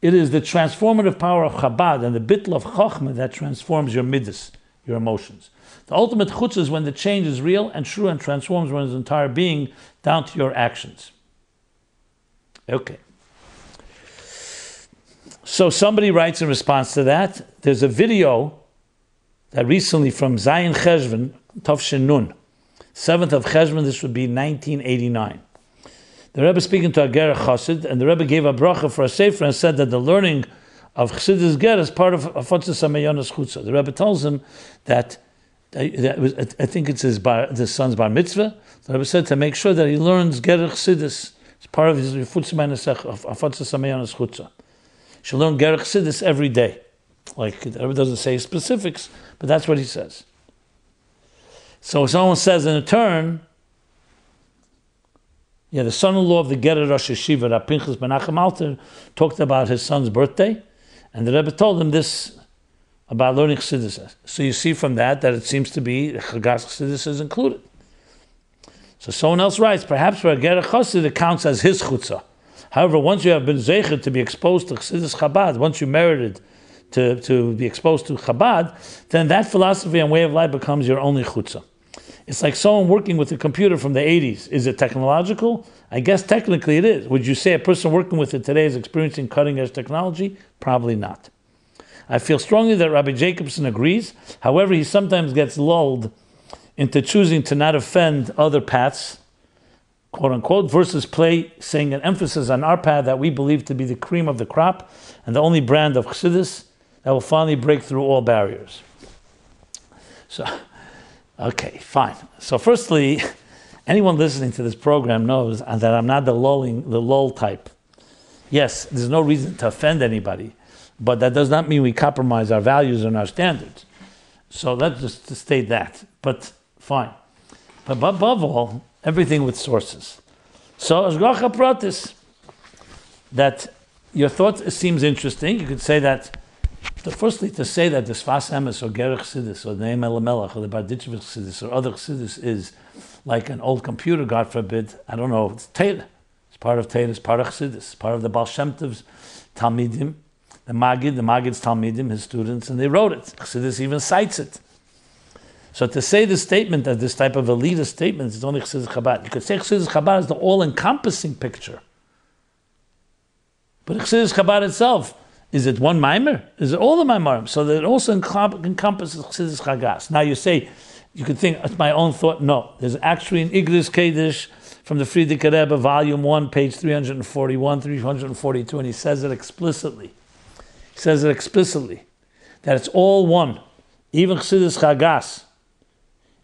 It is the transformative power of Chabad and the bittul of Chochmah that transforms your midas, your emotions. The ultimate chutz is when the change is real and true and transforms one's entire being down to your actions. Okay. So somebody writes in response to that, there's a video that recently from Zayin Cheshvan, Tov Nun, 7th of Cheshvan, this would be 1989. The Rebbe speaking to a Ger Chassid, and the Rebbe gave a bracha for a sefer and said that the learning of Chassidus Ger is part of Afotzes HaMayonos Chutza. The Rebbe tells him that I think it's his son's bar mitzvah. The Rebbe said to make sure that he learns Ger Chassidus. It's part of his Afotzes HaMayonos Chutza. He should learn Ger Chassidus every day. Like, the Rebbe doesn't say specifics, but that's what he says. So someone says in turn, the son-in-law of the Gerer Rosh Yeshiva, Rav Pinchas Menachem Alter, talked about his son's birthday, and the Rebbe told him this about learning Chassidus. So you see from that it seems to be Chagas Chassidus is included. So someone else writes, perhaps for a Gerer Chassid it counts as his chutzah. However, once you have been zeicher to be exposed to Chassidus Chabad, once you merited to be exposed to Chabad, then that philosophy and way of life becomes your only chutzah. It's like someone working with a computer from the 80s. Is it technological? I guess technically it is. Would you say a person working with it today is experiencing cutting-edge technology? Probably not. I feel strongly that Rabbi Jacobson agrees. However, he sometimes gets lulled into choosing to not offend other paths, quote-unquote, versus placing an emphasis on our path that we believe to be the cream of the crop and the only brand of Chassidus that will finally break through all barriers. So, okay, fine. So firstly, anyone listening to this program knows that I'm not the lull type. Yes, there's no reason to offend anybody, but that does not mean we compromise our values and our standards. So let's just to state that. But fine. But above all, everything with sources. So, Ashgacha Pratis, that your thought seems interesting. You could say that, firstly, to say that the Sfas Emes or Ger Chassidus or the Neim Elamelech or the Barditchev Chassidus or other Chassidus is like an old computer, God forbid, I don't know, it's Torah. It's part of Torah, it's part of Chassidus, it's part of the Baal Shem Tov's Talmidim, the Magid's Talmidim, his students, and they wrote it. Chassidus even cites it. So to say the statement that this type of elitist statement is only Chassidus Chabad, you could say Chassidus Chabad is the all-encompassing picture. But Chassidus Chabad itself, is it one Maimer? Is it all the Maimarim? So that it also encompasses Chassidus Chagas. Now you say, you could think, it's my own thought. No. There's actually an Igris Kedish from the Frierdiker Rebbe, volume 1, page 341, 342, and he says it explicitly. He says it explicitly, that it's all one. Even Chassidus Chagas,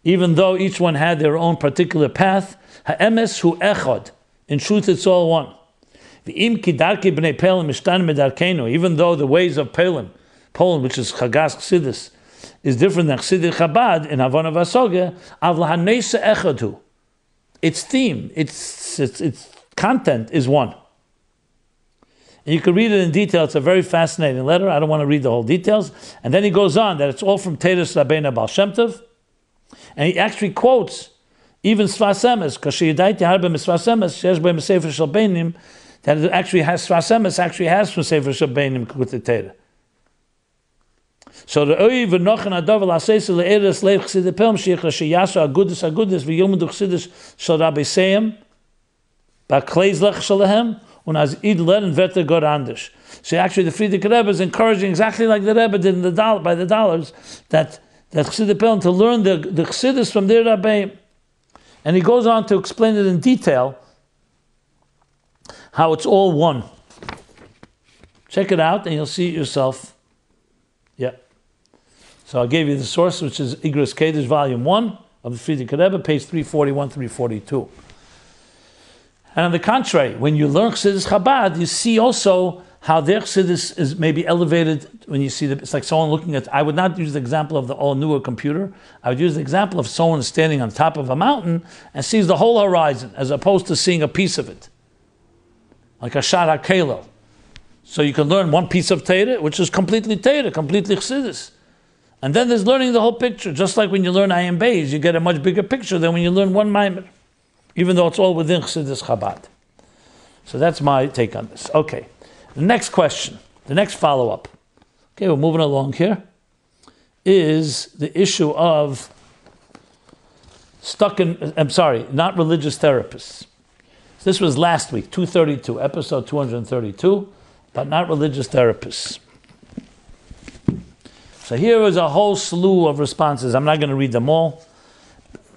even though each one had their own particular path, ha'emes hu echad. In truth, it's all one. Even though the ways of Poland, which is Chagas Chassidus, is different than Chassidic Chabad in Havana Vasoga, avlahanesa echadu. Its theme, its content is one. And you can read it in detail. It's a very fascinating letter. I don't want to read the whole details. And then he goes on that it's all from Teres Rabbeinu Baal Shem Tov. And he actually quotes even Sfas Emes, Kashiyidaiti Harbe Misfas Emes, Shesh B'em Sefer Shel Beinim, that it actually has Sfas Emes, actually has from Sefer Shel Beinim with the Torah. So the oiv v'nochen adav l'aseiser le'eres leif chsidei pelm sheich l'sheyasa agudis v'yomudu chsidis shal Rabbi Seim ba'kleizlech shalahem unaz id len vetter god anders. So actually the Frierdiker Rebbe is encouraging exactly like the Rebbe did in by the dollars that chsidei pelm to learn the chsidis from their Rabbeim. And he goes on to explain it in detail how it's all one. Check it out and you'll see it yourself. Yeah. So I gave you the source, which is Igros Kedesh, Volume 1 of the Frierdiker Rebbe, page 341, 342. And on the contrary, when you learn Chassidus Chabad, you see also how their Chassidus is maybe elevated when you see it's like someone looking at, I would not use the example of the all newer computer, I would use the example of someone standing on top of a mountain and sees the whole horizon, as opposed to seeing a piece of it. Like a Shad HaKelo. So you can learn one piece of Torah, which is completely Torah, completely Chassidus. And then there's learning the whole picture. Just like when you learn Ayin Beis, you get a much bigger picture than when you learn one Maimer, even though it's all within Chassidus Chabad. So that's my take on this. Okay, the next question, the next follow-up. Okay, we're moving along here, is the issue of not religious therapists. This was last week, 232, episode 232, but not religious therapists. So here is a whole slew of responses. I'm not going to read them all.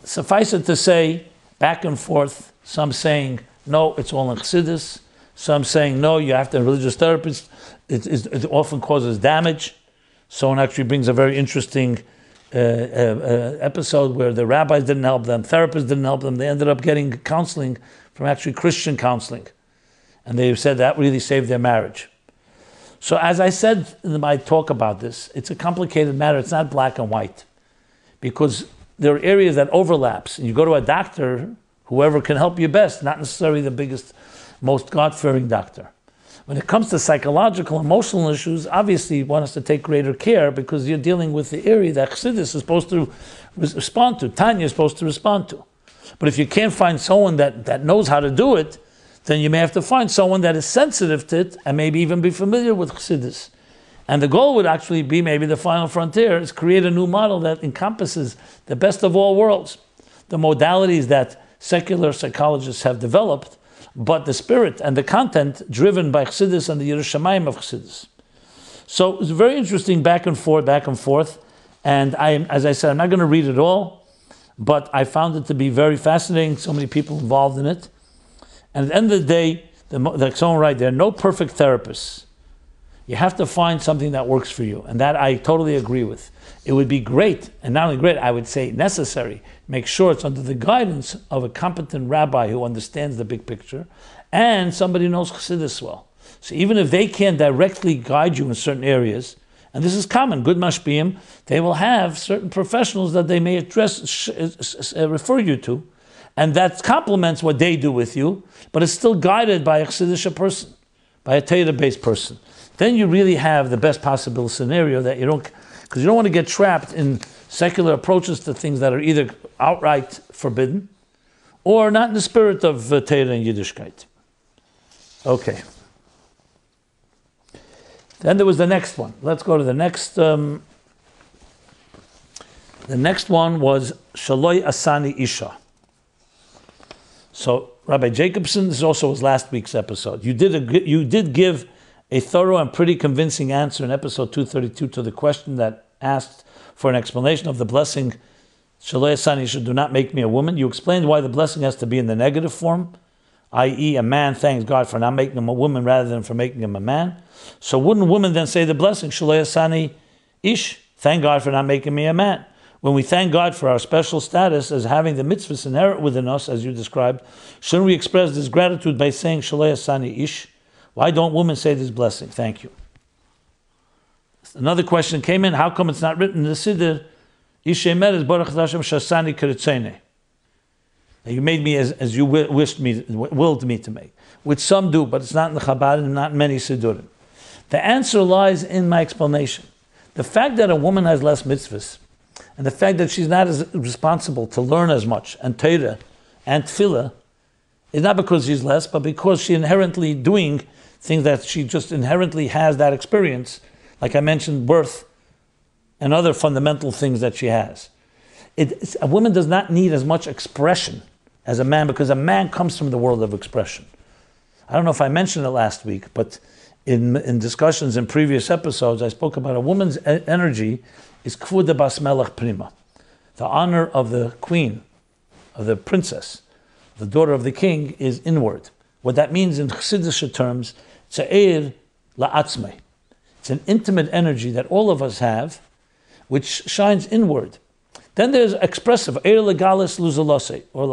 Suffice it to say, back and forth, some saying, no, it's all in Chassidus. Some saying, no, you have to have a religious therapist. It often causes damage. Someone actually brings a very interesting episode where the rabbis didn't help them, therapists didn't help them. They ended up getting counseling from actually Christian counseling. And they said that really saved their marriage. So as I said in my talk about this, it's a complicated matter. It's not black and white. Because there are areas that overlaps. And you go to a doctor, whoever can help you best, not necessarily the biggest, most God-fearing doctor. When it comes to psychological, emotional issues, obviously you want us to take greater care because you're dealing with the area that Chassidus is supposed to respond to, Tanya is supposed to respond to. But if you can't find someone that knows how to do it, then you may have to find someone that is sensitive to it and maybe even be familiar with Chassidus. And the goal would actually be maybe the final frontier is create a new model that encompasses the best of all worlds, the modalities that secular psychologists have developed, but the spirit and the content driven by Chassidus and the Yerushalayim of Chassidus. So it's very interesting back and forth. And as I said, I'm not going to read it all, but I found it to be very fascinating, so many people involved in it. And at the end of the day, like someone right, there are no perfect therapists. You have to find something that works for you. And that I totally agree with. It would be great, and not only great, I would say necessary, make sure it's under the guidance of a competent rabbi who understands the big picture, and somebody who knows Chassidus well. So even if they can't directly guide you in certain areas, and this is common, good mashpiyim, they will have certain professionals that they may refer you to, and that complements what they do with you, but it's still guided by a Chassidic person, by a Torah-based person. Then you really have the best possible scenario that you don't, because you don't want to get trapped in secular approaches to things that are either outright forbidden or not in the spirit of Torah and Yiddishkeit. Okay. Then there was the next one. Let's go to the next. The next one was Shaloi Asani Isha. So Rabbi Jacobson, this also was last week's episode. You did give a thorough and pretty convincing answer in episode 232 to the question that asked for an explanation of the blessing, Shaloi Asani Isha, do not make me a woman. You explained why the blessing has to be in the negative form, i.e. a man thanks God for not making him a woman rather than for making him a man. So wouldn't women then say the blessing, Shaloi Asani Ish, thank God for not making me a man? When we thank God for our special status as having the mitzvahs inherent within us, as you described, shouldn't we express this gratitude by saying Shaloi Asani Ish? Why don't women say this blessing? Thank you. Another question came in, how come it's not written in the Siddur, Ish Emet Baruch Hashem Shasani Kiritzene? You made me as you willed me to make. Which some do, but it's not in the Chabad and not in many Siddurim. The answer lies in my explanation. The fact that a woman has less mitzvahs, and the fact that she's not as responsible to learn as much, and Torah, and Tefillah, is not because she's less, but because she's inherently doing things that she just inherently has that experience. Like I mentioned, birth, and other fundamental things that she has. A woman does not need as much expression as a man, because a man comes from the world of expression. I don't know if I mentioned it last week, but in discussions in previous episodes, I spoke about a woman's energy is kvuda bas melech prima, the honor of the queen, of the princess, the daughter of the king, is inward. What that means in Chassidic terms, tze'er la'atzmei. It's an intimate energy that all of us have, which shines inward. Then there's expressive, eir legalis luzalose, or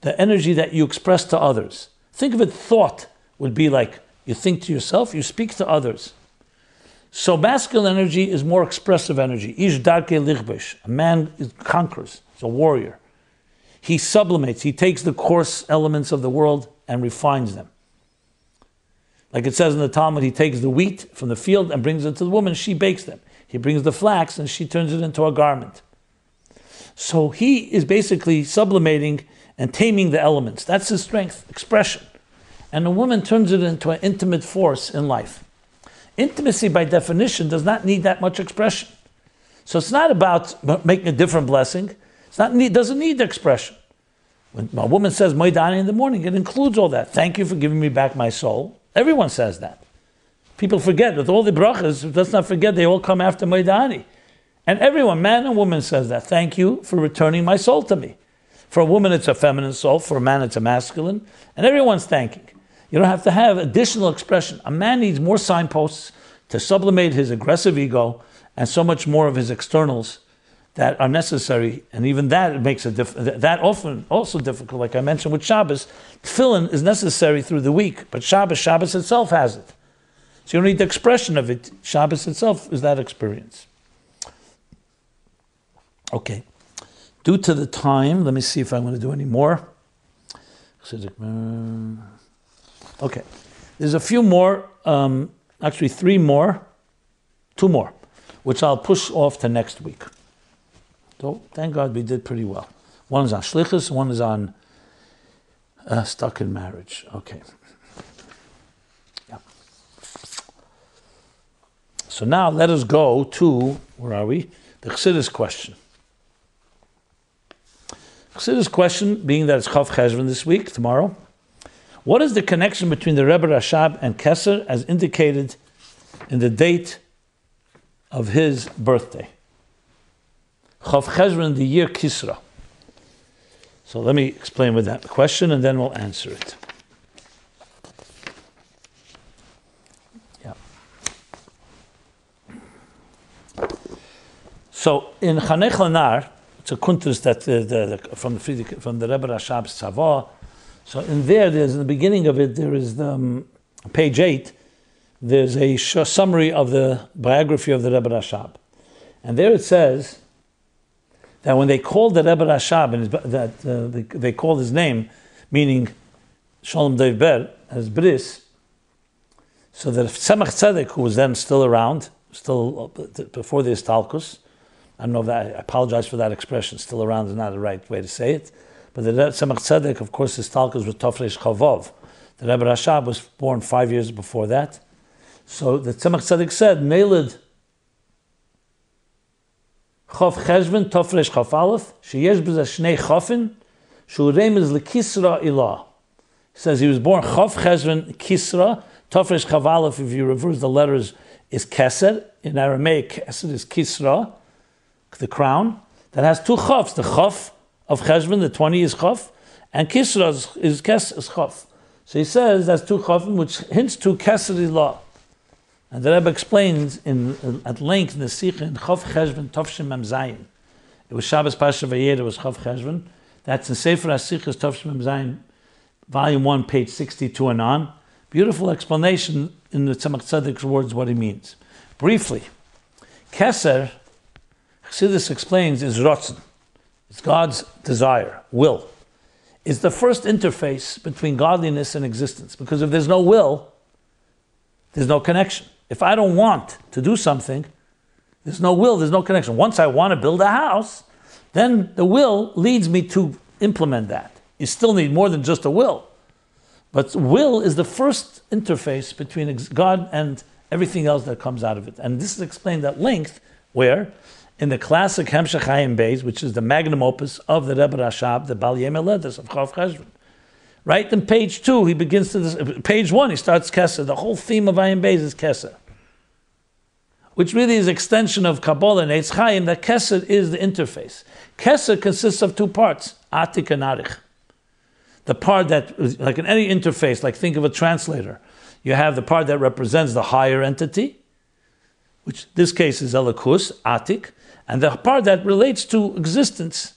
the energy that you express to others. Think of it, thought would be like, you think to yourself, you speak to others. So masculine energy is more expressive energy. Ish darke lichbesh. A man conquers, he's a warrior. He sublimates, he takes the coarse elements of the world and refines them. Like it says in the Talmud, he takes the wheat from the field and brings it to the woman, she bakes them. He brings the flax and she turns it into a garment. So he is basically sublimating and taming the elements. That's his strength, expression. And a woman turns it into an intimate force in life. Intimacy, by definition, does not need that much expression. So it's not about making a different blessing. It doesn't need expression. When a woman says Moedani in the morning, it includes all that. Thank you for giving me back my soul. Everyone says that. People forget, with all the brachas, let's not forget, they all come after Moedani. And everyone, man and woman, says that. Thank you for returning my soul to me. For a woman, it's a feminine soul. For a man, it's a masculine. And everyone's thanking. You don't have to have additional expression. A man needs more signposts to sublimate his aggressive ego and so much more of his externals that are necessary. And even that makes that often also difficult. Like I mentioned with Shabbos, tefillin is necessary through the week, but Shabbos itself has it. So you don't need the expression of it. Shabbos itself is that experience. Okay. Due to the time, let me see if I'm going to do any more. Okay. There's a few more, actually two more, which I'll push off to next week. So thank God we did pretty well. One is on shlichus, one is on stuck in marriage. Okay. Yeah. So now let us go to, where are we? The Chassidus question. Chassidus question, being that it's Chof Cheshvan this week, tomorrow. What is the connection between the Rebbe Rashab and Keser as indicated in the date of his birthday? Chof Cheshvan, the year Kisr. So let me explain with that question and then we'll answer it. Yeah. So in Chanech Lanar, it's a kuntus that from the Rebbe Rashab's Tzavah. So in the beginning of it, there is page 8. There's a summary of the biography of the Rebbe Rashab, and there it says that when they called the Rebbe Rashab, they called his name, meaning Shalom Dov Ber as Bris, so that Tzemach Tzedek, who was then still around, still before the Istalkus, I don't know if that, I apologize for that expression, still around is not the right way to say it, but the Tzemach Tzedek, of course, his Istalkus was Tofresh Chavov. The Rebbe Rashab was born 5 years before that. So the Tzemach Tzedek said, Melid Chof Cheshvan Tofresh Chaf Aleph, Sheyesh B'zeh Shnei Chofin, Shu Remez LeKisra Ilah. He says he was born Chof Cheshvan Kisra, Tofresh Chaf Aleph, if you reverse the letters, is Keser. In Aramaic, Keser is Kisra, the crown, that has two Chofs. The Chof of Cheshvan, the 20 is Chof, and Kisra is Chof. So he says that's two Chofim, which hints to Keser Ilah. And the Rebbe explains at length in the Sikha in Chof Cheshvan Tovshim Mem Zayin. It was Shabbos Pasha Vayed, it was Chof Cheshvan. That's in Sefer HaSichas Tovshim Mem Zayin, volume 1, page 62 and on. Beautiful explanation in the Tzemach Tzedek's words what he means. Briefly, Keser, Chassidus explains, is Rotzen. It's God's desire, will. It's the first interface between godliness and existence. Because if there's no will, there's no connection. If I don't want to do something, there's no will, there's no connection. Once I want to build a house, then the will leads me to implement that. You still need more than just a will. But will is the first interface between God and everything else that comes out of it. And this is explained at length Where? In the classic Hemshech Hayim Beis, which is the magnum opus of the Rebbe Rashab, the Bal Yemei Letters of Chof Cheshvan. Right in page 2, he begins to page 1, he starts Keser. The whole theme of Hayim Beis is Keser, which really is extension of Kabbalah and Eitz Chaim, that Keser is the interface. Keser consists of two parts, Atik and Arich. The part that, like in any interface, like think of a translator, you have the part that represents the higher entity, which this case is Elikus, Atik, and the part that relates to existence.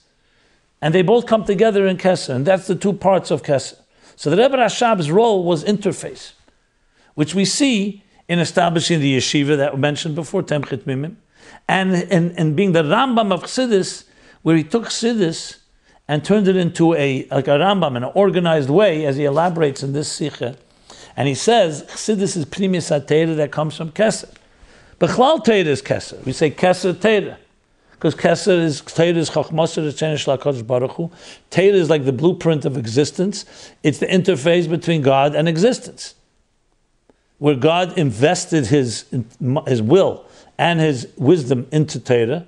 And they both come together in Keser, and that's the two parts of Keser. So the Rebbe Rashab's role was interface, which we see in establishing the yeshiva that we mentioned before, Temchit Mimim, and being the Rambam of Chassidus, where he took Chassidus and turned it into like a Rambam in an organized way, as he elaborates in this Sikha. And he says, Chassidus is Primis HaTeira that comes from Keser. But Chlal Teira is Keser. We say Keser Teira, because Keser is Chachmasar Tzenish LaKadosh Baruch Hu. Teira is like the blueprint of existence. It's the interface between God and existence, where God invested his will and his wisdom into Teira.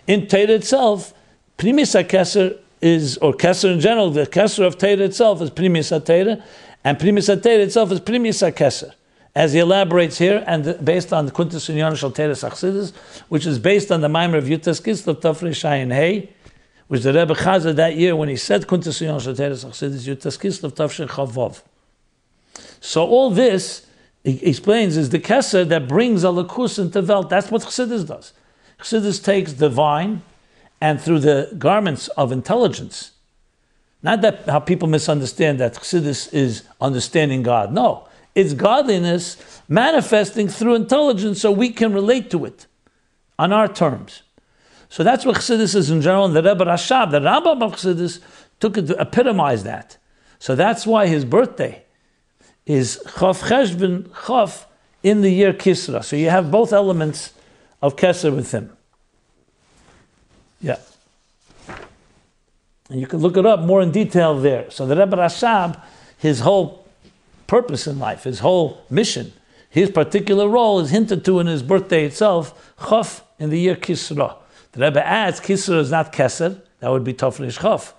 In Teira itself, Primis HaKeser is, or Keser in general, the Keser of Teira itself is Primis HaTeira, and Primis HaTeira itself is Primis HaKeser, as he elaborates here, and based on the Kuntas Inyan Shal Teira Chassidus, which is based on the Maimer of Yutas Kislev Tafrei Shayin Hey, which the Rebbe Chazer that year, when he said Kuntas Inyan Shal Teira Chassidus, Yutas Kislev Tafrei Chavov. So all this, he explains, is the Keser that brings Elikus into Welt. That's what Chassidus does. Chassidus takes the vine, and through the garments of intelligence, not that how people misunderstand that Chassidus is understanding God. No, it's godliness manifesting through intelligence so we can relate to it on our terms. So that's what Chassidus is in general, and the Rebbe Rashab, the Rambam of Chassidus, took it to epitomize that. So that's why his birthday is Chof Cheshvan, Chof, in the year Kisr. So you have both elements of Keser with him. Yeah. And you can look it up more in detail there. So the Rebbe Rashab, his whole purpose in life, his whole mission, his particular role is hinted to in his birthday itself, Chof, in the year Kisra. The Rebbe adds, Kisra is not Keser, that would be Tofresh Chof.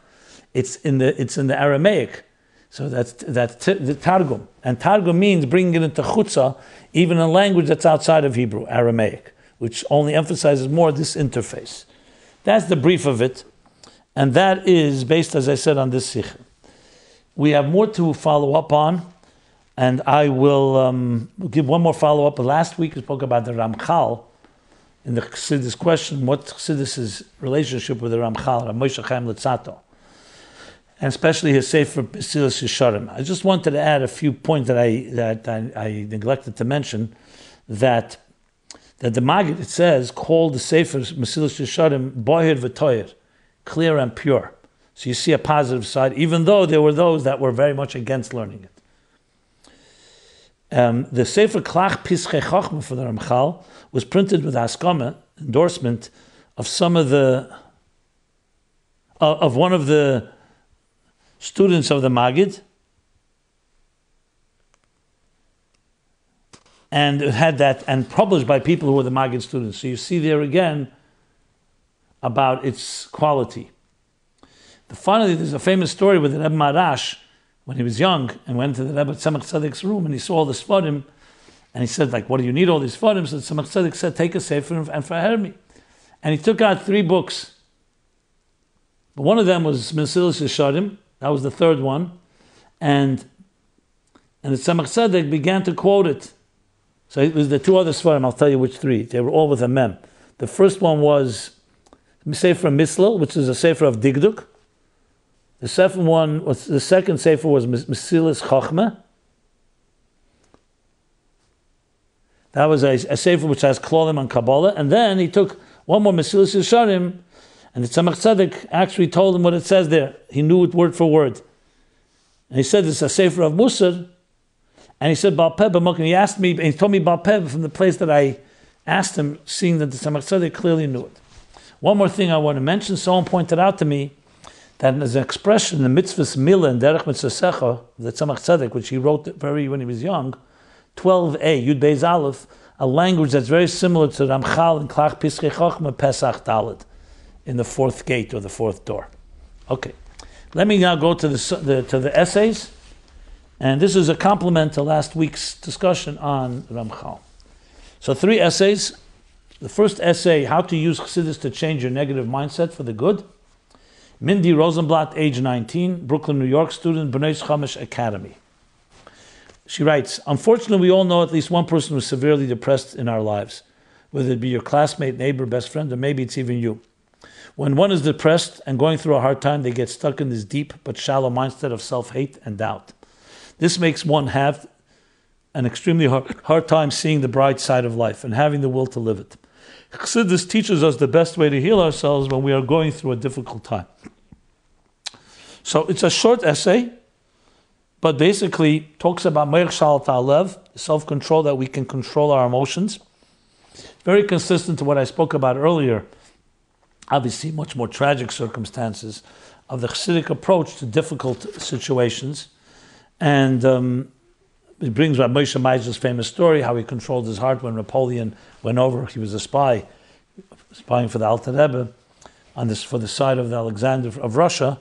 It's in the Aramaic. So that's the Targum. And Targum means bringing it into Chutzah, even in a language that's outside of Hebrew, Aramaic, which only emphasizes more this interface. That's the brief of it. And that is based, as I said, on this Sikh. We have more to follow up on, and I will give one more follow-up. Last week we spoke about the Ramchal, in the Chassidus question, what Chassidus' relationship with the Ramchal, Rav Moshe Chaim Litzato, and especially his Sefer Mesilas Yesharim. I just wanted to add a few points that I neglected to mention, that the Maggid, it says, called the Sefer Mesilas Yesharim Boher V'Toyer, clear and pure. So you see a positive side, even though there were those that were very much against learning it. The Sefer Klach Pischei Chochma for the Ramchal was printed with Haskama, endorsement of some of of one of the students of the Maggid, and it had that, and published by people who were the Maggid students. So you see there again about its quality. Finally, there's a famous story with the Rebbe Marash, when he was young, and went to the Rebbe Tzemach Tzedek's room, and he saw all the Sfarim, and he said, like, what do you need all these Sfarim? So Tzemach Tzedek said, take a Sefer and Faher me. And he took out 3 books. But one of them was Mesilas Yesharim, that was the third one, and the Tzemach Tzedek began to quote it. So it was the 2 other Sfarim, I'll tell you which 3. They were all with a mem. The first one was Sefer Mislel, which is a Sefer of Digduk. The second Sefer was Mesilas Chochma. That was a Sefer which has Klolim and Kabbalah. And then he took one more Mesilas Yesharim, and the Tzemach Tzedek actually told him what it says there. He knew it word for word. And he said it's a Sefer of Musar. And he said, Baal Peh b'mokim. He asked me, and he told me Baal Peh from the place that I asked him, seeing that the Tzemach Tzedek clearly knew it. One more thing I want to mention. Someone pointed out to me that there's an expression in the mitzvahs Milah and Derech Mitzvah the Tzemach Tzedek, which he wrote when he was young, 12a, Yud Beis Aleph, a language that's very similar to Ramchal and Klach Piskei Chochma Pesach Dalet in the fourth gate or the fourth door. Okay, let me now go to the essays, and this is a complement to last week's discussion on Ramchal. So 3 essays. The first essay, How to Use Chassidus to Change Your Negative Mindset for the Good. Mindy Rosenblat, age 19, Brooklyn, New York, student, B'nai Chamesh Academy. She writes, unfortunately, we all know at least one person who's severely depressed in our lives, whether it be your classmate, neighbor, best friend, or maybe it's even you. When one is depressed and going through a hard time, they get stuck in this deep but shallow mindset of self-hate and doubt. This makes one have an extremely hard time seeing the bright side of life and having the will to live it. Chassidus teaches us the best way to heal ourselves when we are going through a difficult time. So it's a short essay, but basically talks about Meir Shal Ta'alev, self-control, that we can control our emotions. Very consistent to what I spoke about earlier, obviously much more tragic circumstances of the Chassidic approach to difficult situations. And it brings Rabbi Moshe Meisel's famous story, how he controlled his heart when Napoleon went over. He was a spy, spying for the Alter Rebbe for the side of the Alexander of Russia,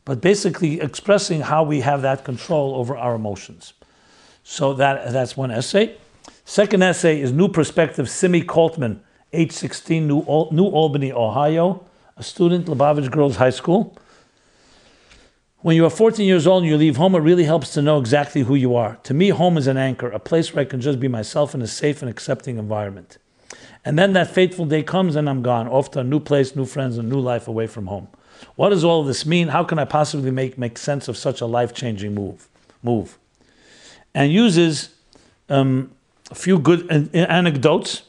but basically expressing how we have that control over our emotions. So that's one essay. Second essay is New Perspective, Simmy Kaltmann, age 16, New Albany, Ohio, a student, Lubavitch Girls High School. When you are 14 years old and you leave home, it really helps to know exactly who you are. To me, home is an anchor, a place where I can just be myself in a safe and accepting environment. And then that fateful day comes and I'm gone, off to a new place, new friends, and new life away from home. What does all of this mean? How can I possibly make sense of such a life-changing move? And uses a few good anecdotes.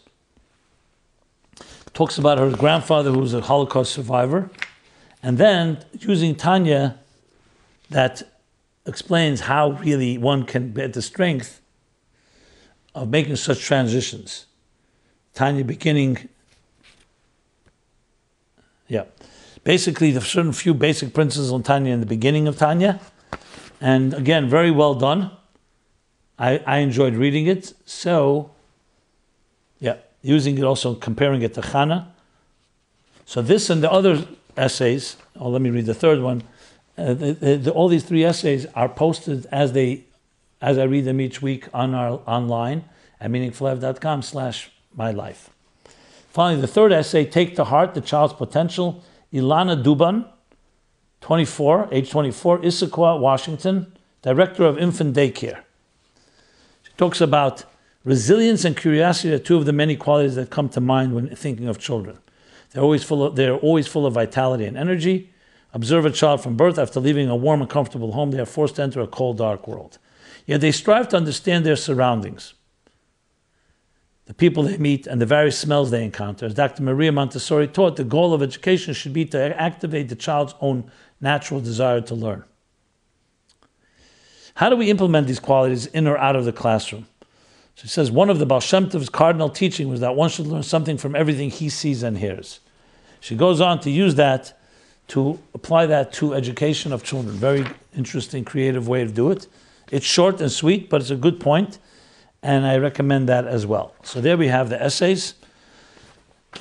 Talks about her grandfather who was a Holocaust survivor. And then using Tanya, that explains how really one can get the strength of making such transitions. Tanya beginning, basically the certain few basic principles on Tanya in the beginning of Tanya. And again, very well done. I enjoyed reading it. So, using it also, comparing it to Chana. So this and the other essays, let me read the third one. All these 3 essays are posted as I read them each week online at meaningfullife.com/mylife. Finally, the third essay, Take to Heart the Child's Potential, Ilana Duban, age 24, Issaquah, Washington, Director of Infant Daycare. She talks about resilience and curiosity are 2 of the many qualities that come to mind when thinking of children. They're always full of vitality and energy. Observe a child from birth. After leaving a warm and comfortable home, they are forced to enter a cold, dark world. Yet they strive to understand their surroundings, the people they meet, and the various smells they encounter. As Dr. Maria Montessori taught, the goal of education should be to activate the child's own natural desire to learn. How do we implement these qualities in or out of the classroom? She says, one of the Baal Shem Tov's cardinal teaching was that one should learn something from everything he sees and hears. She goes on to use that, to apply that to education of children. Very interesting, creative way to do it. It's short and sweet, but it's a good point, and I recommend that as well. So there we have the essays.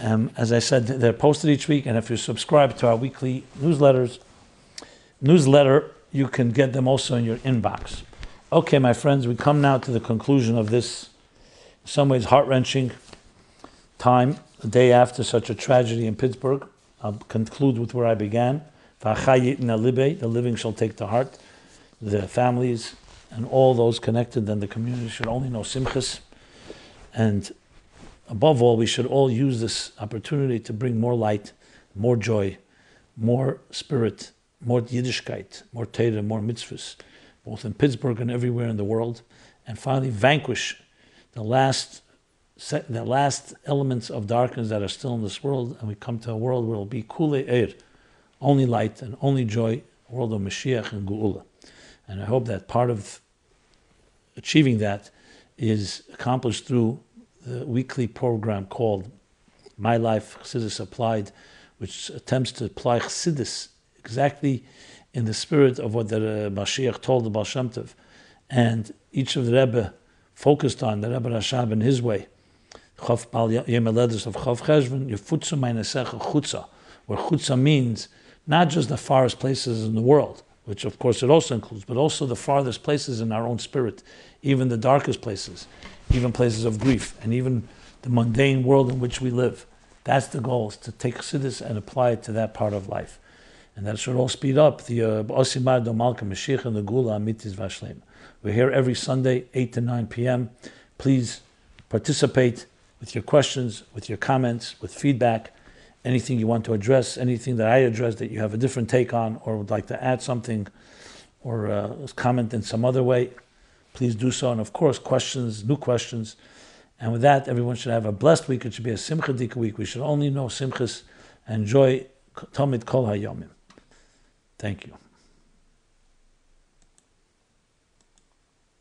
As I said, they're posted each week, and if you subscribe to our weekly newsletter, you can get them also in your inbox. Okay, my friends, we come now to the conclusion of this, in some ways, heart-wrenching time, the day after such a tragedy in Pittsburgh. I'll conclude with where I began. The living shall take to heart. The families and all those connected and the community should only know simchas. And above all, we should all use this opportunity to bring more light, more joy, more spirit, more Yiddishkeit, more Torah, more mitzvahs, both in Pittsburgh and everywhere in the world. And finally, vanquish the last elements of darkness that are still in this world, and we come to a world where it will be Kulei Eir, only light and only joy, a world of Mashiach and Geula. And I hope that part of achieving that is accomplished through the weekly program called My Life Chassidus Applied, which attempts to apply Chassidus exactly in the spirit of what the Mashiach told the Baal Shem Tov, and each of the Rebbe focused on, the Rebbe Rashab in his way, Chof Bal Yom Haledos of Chof Cheshvan, Yefutzu Meinesecha Chutza, where Chutza means not just the farthest places in the world, which of course it also includes, but also the farthest places in our own spirit, even the darkest places, even places of grief, and even the mundane world in which we live. That's the goal, is to take Chassidus and apply it to that part of life. And that should all speed up the Osimar do Malka Mashiach and the Gula Amitis Vashlem. We're here every Sunday, 8 to 9 p.m. Please participate with your questions, with your comments, with feedback, anything you want to address, anything that I address that you have a different take on or would like to add something or comment in some other way, please do so. And of course, questions, new questions. And with that, everyone should have a blessed week. It should be a Simchadik week. We should only know Simchas and enjoy Talmid Kol HaYomim. Thank you.